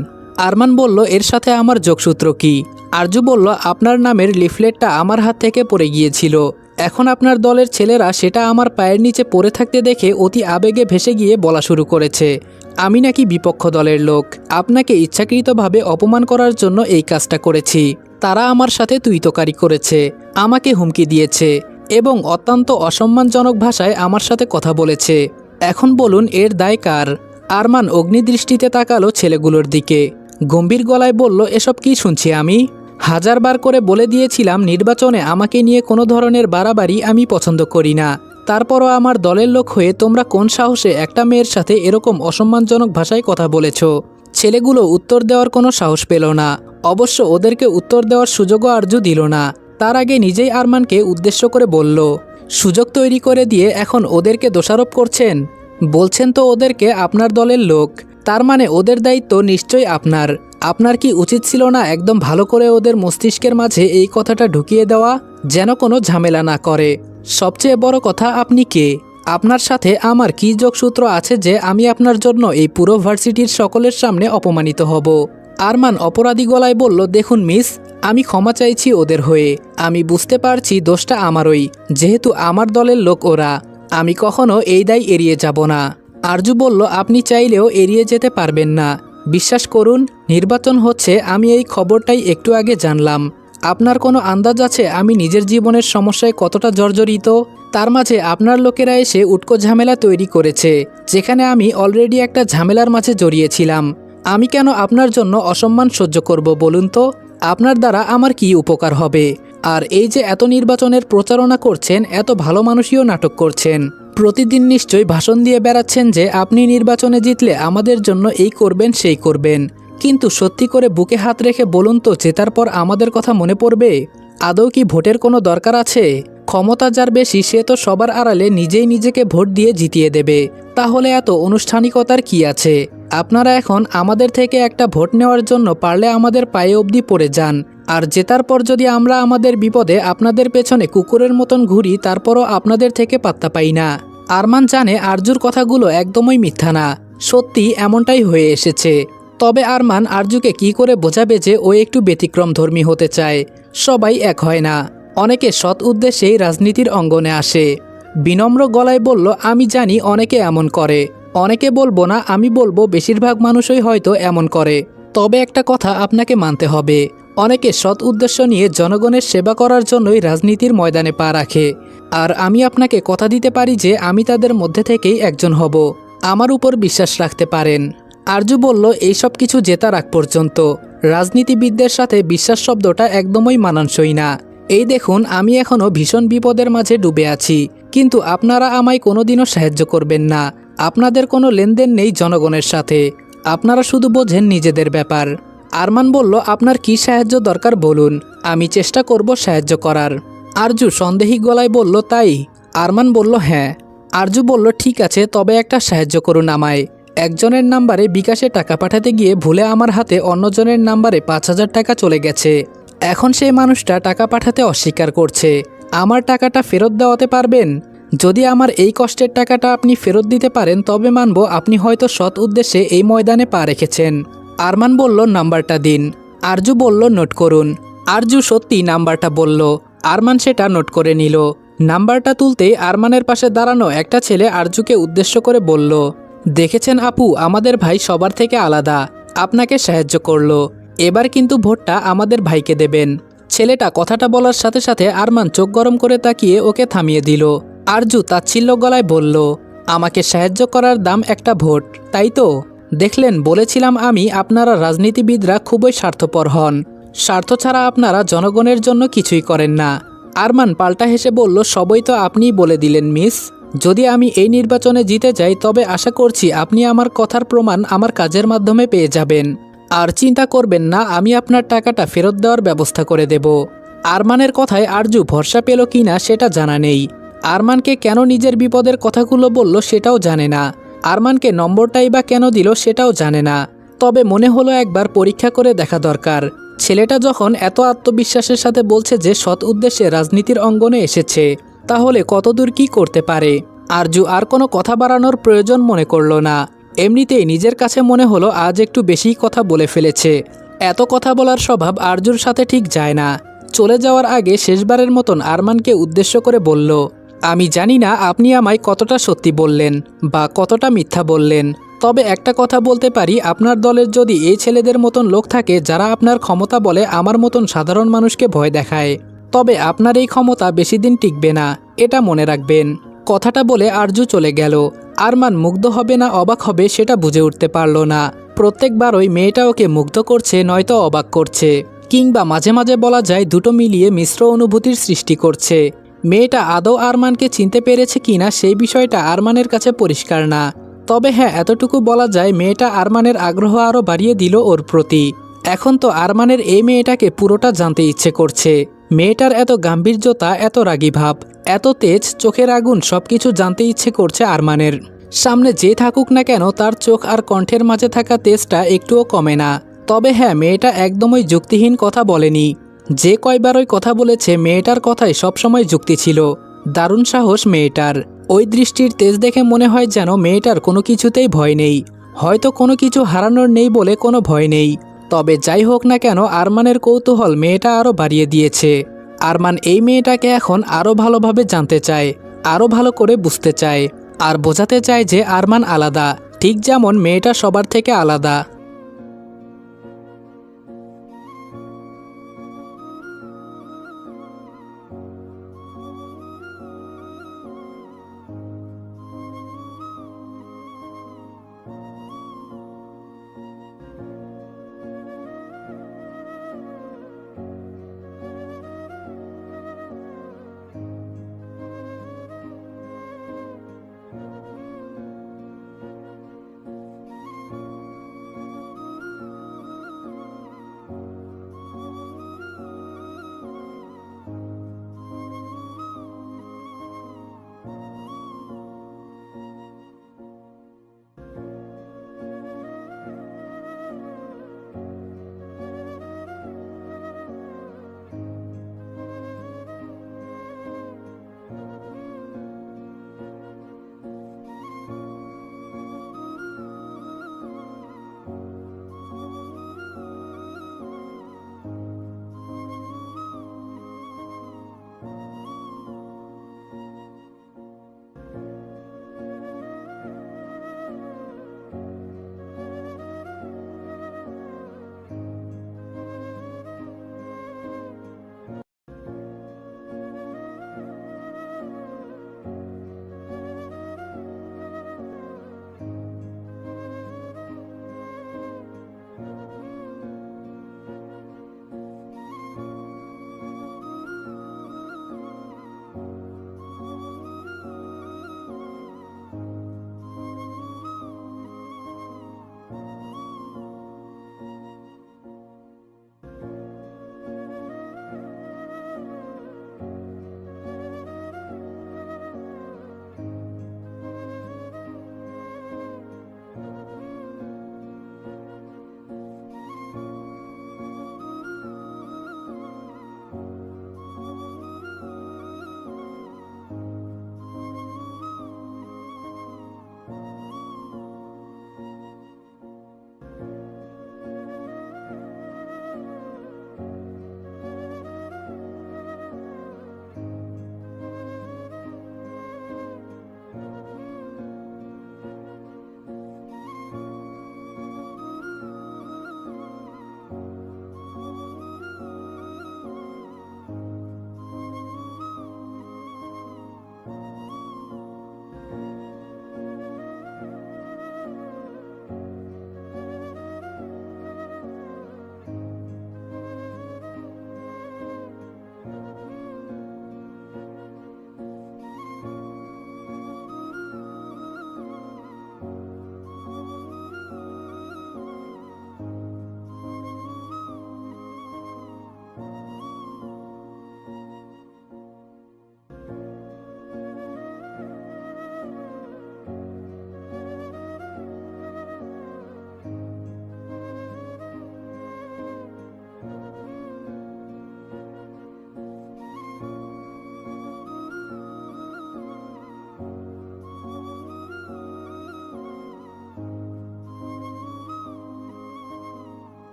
আরমান বলল, এর সাথে আমার যোগসূত্র কি? আরজু বলল, আপনার নামের লিফলেটটা আমার হাত থেকে পড়ে গিয়েছিল। এখন আপনার দলের ছেলেরা সেটা আমার পায়ের নিচে পড়ে থাকতে দেখে অতি আবেগে ভেসে গিয়ে বলা শুরু করেছে আমি নাকি বিপক্ষ দলের লোক। আপনাকে ইচ্ছাকৃতভাবে অপমান করার জন্য এই কাজটা করেছি। তারা আমার সাথে তুইতকারি করেছে, আমাকে হুমকি দিয়েছে এবং অত্যন্ত অসম্মানজনক ভাষায় আমার সাথে কথা বলেছে। এখন বলুন এর দায় কার? আরমান অগ্নিদৃষ্টিতে তাকালো ছেলেগুলোর দিকে। গম্ভীর গলায় বলল, এসব কি শুনছি আমি? হাজারবার করে বলে দিয়েছিলাম নির্বাচনে আমাকে নিয়ে কোনো ধরনের বাড়াবাড়ি আমি পছন্দ করি না। তারপরও আমার দলের লোক হয়ে তোমরা কোন সাহসে একটা মেয়ের সাথে এরকম অসম্মানজনক ভাষায় কথা বলেছ? ছেলেগুলো উত্তর দেওয়ার কোনো সাহস পেল না। অবশ্য ওদেরকে উত্তর দেওয়ার সুযোগও আরজু দিল না। তার আগে নিজেই আরমানকে উদ্দেশ্য করে বলল, সুযোগ তৈরি করে দিয়ে এখন ওদেরকে দোষারোপ করছেন? বলছেন তো ওদেরকে আপনার দলের লোক, তার মানে ওদের দায়িত্ব নিশ্চয়ই আপনার। আপনার কি উচিত ছিল না একদম ভালো করে ওদের মস্তিষ্কের মাঝে এই কথাটা ঢুকিয়ে দেওয়া, যেন কোনো ঝামেলা না করে? সবচেয়ে বড় কথা, আপনি কে? আপনার সাথে আমার কি যোগসূত্র আছে যে আমি আপনার জন্য এই পুরো ভার্সিটির সকলের সামনে অপমানিত হব? আরমান অপরাধী গলায় বলল, দেখুন মিস, আমি ক্ষমা চাইছি ওদের হয়ে। আমি বুঝতে পারছি দোষটা আমারই, যেহেতু আমার দলের লোক ওরা। আমি কখনো এই দায় এড়িয়ে যাব না। আরজু বলল, আপনি চাইলেও এড়িয়ে যেতে পারবেন না। বিশ্বাস করুন, নির্বাচন হচ্ছে আমি এই খবরটাই একটু আগে জানলাম। আপনার কোনো আন্দাজ আছে আমি নিজের জীবনের সমস্যায় কতটা জর্জরিত? তার মাঝে আপনার লোকেরা এসে উটকো ঝামেলা তৈরি করেছে, যেখানে আমি অলরেডি একটা ঝামেলার মাঝে জড়িয়েছিলাম। আমি কেন আপনার জন্য অসম্মান সহ্য করব বলুন তো? আপনার দ্বারা আমার কি উপকার হবে? আর এই যে এত নির্বাচনের প্রচারণা করছেন, এত ভালো মানুষীয় নাটক করছেন, প্রতিদিন নিশ্চয়ই ভাষণ দিয়ে বেড়াচ্ছেন যে আপনি নির্বাচনে জিতলে আমাদের জন্য এই করবেন সেই করবেন। কিন্তু সত্যি করে বুকে হাত রেখে বলুন তো, জেতার পর আমাদের কথা মনে পড়বে? আদৌ কি ভোটের কোনো দরকার আছে? ক্ষমতা যার বেশি সে তো সবার আড়ালে নিজেই নিজেকে ভোট দিয়ে জিতিয়ে দেবে। তাহলে এত অনুষ্ঠানিকতার কি আছে? আপনারা এখন আমাদের থেকে একটা ভোট নেওয়ার জন্য পারলে আমাদের পায়ে অবধি পড়ে যান, আর জেতার পর যদি আমরা আমাদের বিপদে আপনাদের পেছনে কুকুরের মতন ঘুরি, তারপরও আপনাদের থেকে পাত্তা পাই না। আরমান জানে আরজুর কথাগুলো একদমই মিথ্যা না, সত্যি এমনটাই হয়ে এসেছে। তবে আরমান আরজুকে কি করে বোঝাবে যে ও একটু ব্যতিক্রমধর্মী হতে চায়? সবাই এক হয় না, অনেকে সৎ উদ্দেশ্যেই রাজনীতির অঙ্গনে আসে। বিনম্র গলায় বলল, আমি জানি অনেকে এমন করে, অনেকে বলবো না, আমি বলবো বেশিরভাগ মানুষই হয়তো এমন করে। তবে একটা কথা আপনাকে মানতে হবে, অনেকে সৎ উদ্দেশ্য নিয়ে জনগণের সেবা করার জন্যই রাজনীতির ময়দানে পা রাখে। আর আমি আপনাকে কথা দিতে পারি যে আমি তাদের মধ্যে থেকেই একজন হব। আমার উপর বিশ্বাস রাখতে পারেন। আরজু বলল, এইসব কিছু জেতার আগ পর্যন্ত রাজনীতিবিদদের সাথে বিশ্বাস শব্দটা একদমই মানানসই না। এই দেখুন, আমি এখনও ভীষণ বিপদের মাঝে ডুবে আছি, কিন্তু আপনারা আমায় কোনোদিনও সাহায্য করবেন না। আপনাদের কোনো লেনদেন নেই জনগণের সাথে, আপনারা শুধু বোঝেন নিজেদের ব্যাপার। আরমান বলল, আপনার কি সাহায্য দরকার বলুন, আমি চেষ্টা করব সাহায্য করার। আরজু সন্দেহী গলায় বলল, তাই? আরমান বলল, হ্যাঁ। আরজু বলল, ঠিক আছে, তবে একটা সাহায্য করুন আমায়। একজনের নাম্বারে বিকাশে টাকা পাঠাতে গিয়ে ভুলে আমার হাতে অন্যজনের নাম্বারে 5,000 টাকা চলে গেছে। এখন সেই মানুষটা টাকা পাঠাতে অস্বীকার করছে। আমার টাকাটা ফেরত দেওয়াতে পারবেন? যদি আমার এই কষ্টের টাকাটা আপনি ফেরত দিতে পারেন তবে মানব আপনি হয়তো সৎ উদ্দেশ্যে এই ময়দানে পা রেখেছেন। আরমান বলল, নাম্বারটা দিন। আরজু বলল, নোট করুন। আরজু সত্যি নাম্বারটা বলল। আরমান সেটা নোট করে নিল। নাম্বারটা তুলতেই আরমানের পাশে দাঁড়ানো একটা ছেলে আরজুকে উদ্দেশ্য করে বলল, দেখেছেন আপু, আমাদের ভাই সবার থেকে আলাদা, আপনাকে সাহায্য করলো। এবার কিন্তু ভোটটা আমাদের ভাইকে দেবেন। ছেলেটা কথাটা বলার সাথে সাথে আরমান চোখ গরম করে তাকিয়ে ওকে থামিয়ে দিল। আরজু তাচ্ছিল্য গলায় বলল, আমাকে সাহায্য করার দাম একটা ভোট, তাই তো? দেখলেন, বলেছিলাম আমি, আপনারা রাজনীতিবিদরা খুবই স্বার্থপর হন। স্বার্থ ছাড়া আপনারা জনগণের জন্য কিছুই করেন না। আরমান পাল্টা হেসে বলল, সবই তো আপনিই বলে দিলেন মিস। যদি আমি এই নির্বাচনে জিতে যাই তবে আশা করছি আপনি আমার কথার প্রমাণ আমার কাজের মাধ্যমে পেয়ে যাবেন। আর চিন্তা করবেন না, আমি আপনার টাকাটা ফেরত দেওয়ার ব্যবস্থা করে দেব। আরমানের কথায় আরজু ভরসা পেল কিনা সেটা জানা নেই। আরমানকে কেন নিজের বিপদের কথাগুলো বলল সেটাও জানে না। আরমানকে নম্বরটাই বা কেন দিল সেটাও জানে না। তবে মনে হলো একবার পরীক্ষা করে দেখা দরকার। ছেলেটা যখন এত আত্মবিশ্বাসের সাথে বলছে যে সৎ উদ্দেশ্যে রাজনীতির অঙ্গনে এসেছে, তাহলে কতদূর কি করতে পারে। আরজু আর কোনো কথা বাড়ানোর প্রয়োজন মনে করল না। এমনিতেই নিজের কাছে মনে হলো আজ একটু বেশিই কথা বলে ফেলেছে। এত কথা বলার স্বভাব আরজুর সাথে ঠিক যায় না। চলে যাওয়ার আগে শেষবারের মতন আরমানকে উদ্দেশ্য করে বলল, আমি জানি না আপনি আমায় কতটা সত্যি বললেন বা কতটা মিথ্যা বললেন, তবে একটা কথা বলতে পারি, আপনার দলের যদি এই ছেলেদের মতন লোক থাকে যারা আপনার ক্ষমতা বলে আমার মতন সাধারণ মানুষকে ভয় দেখায়, তবে আপনার এই ক্ষমতা বেশি দিন টিকবে না, এটা মনে রাখবেন। কথাটা বলে আরজু চলে গেল। আরমান মুগ্ধ হবে না অবাক হবে সেটা বুঝে উঠতে পারল না। প্রত্যেকবারই মেয়েটা ওকে মুগ্ধ করছে, নয়তো অবাক করছে, কিংবা মাঝে মাঝে বলা যায় দুটো মিলিয়ে মিশ্র অনুভূতির সৃষ্টি করছে। মেয়েটা আদৌ আরমানকে চিনতে পেরেছে কিনা সেই বিষয়টা আরমানের কাছে পরিষ্কার না। তবে হ্যাঁ, এতটুকু বলা যায় মেয়েটা আরমানের আগ্রহ আরও বাড়িয়ে দিল ওর প্রতি। এখন তো আরমানের এই মেয়েটাকে পুরোটা জানতে ইচ্ছে করছে। মেয়েটার এত গাম্ভীর্যতা, এত রাগী ভাব, এত তেজ, চোখের আগুন, সবকিছু জানতে ইচ্ছে করছে আরমানের। সামনে যে থাকুক না কেন তার চোখ আর কণ্ঠের মাঝে থাকা তেজটা একটুও কমে না। তবে হ্যাঁ, মেয়েটা একদমই যুক্তিহীন কথা বলেনি। যে কয়বারই কথা বলেছে মেয়েটার কথাই সবসময় যুক্তি ছিল। দারুণ সাহস মেয়েটার। ওই দৃষ্টির তেজ দেখে মনে হয় যেন মেয়েটার কোনো কিছুতেই ভয় নেই। হয়তো কোনো কিছু হারানোর নেই বলে কোনো ভয় নেই। তবে যাই হোক না কেন, আরমানের কৌতূহল মেয়েটা আরও বাড়িয়ে দিয়েছে। আরমান এই মেয়েটাকে এখন আরও ভালোভাবে জানতে চায়, আরও ভালো করে বুঝতে চায়, আর বোঝাতে চায় যে আরমান আলাদা, ঠিক যেমন মেয়েটা সবার থেকে আলাদা।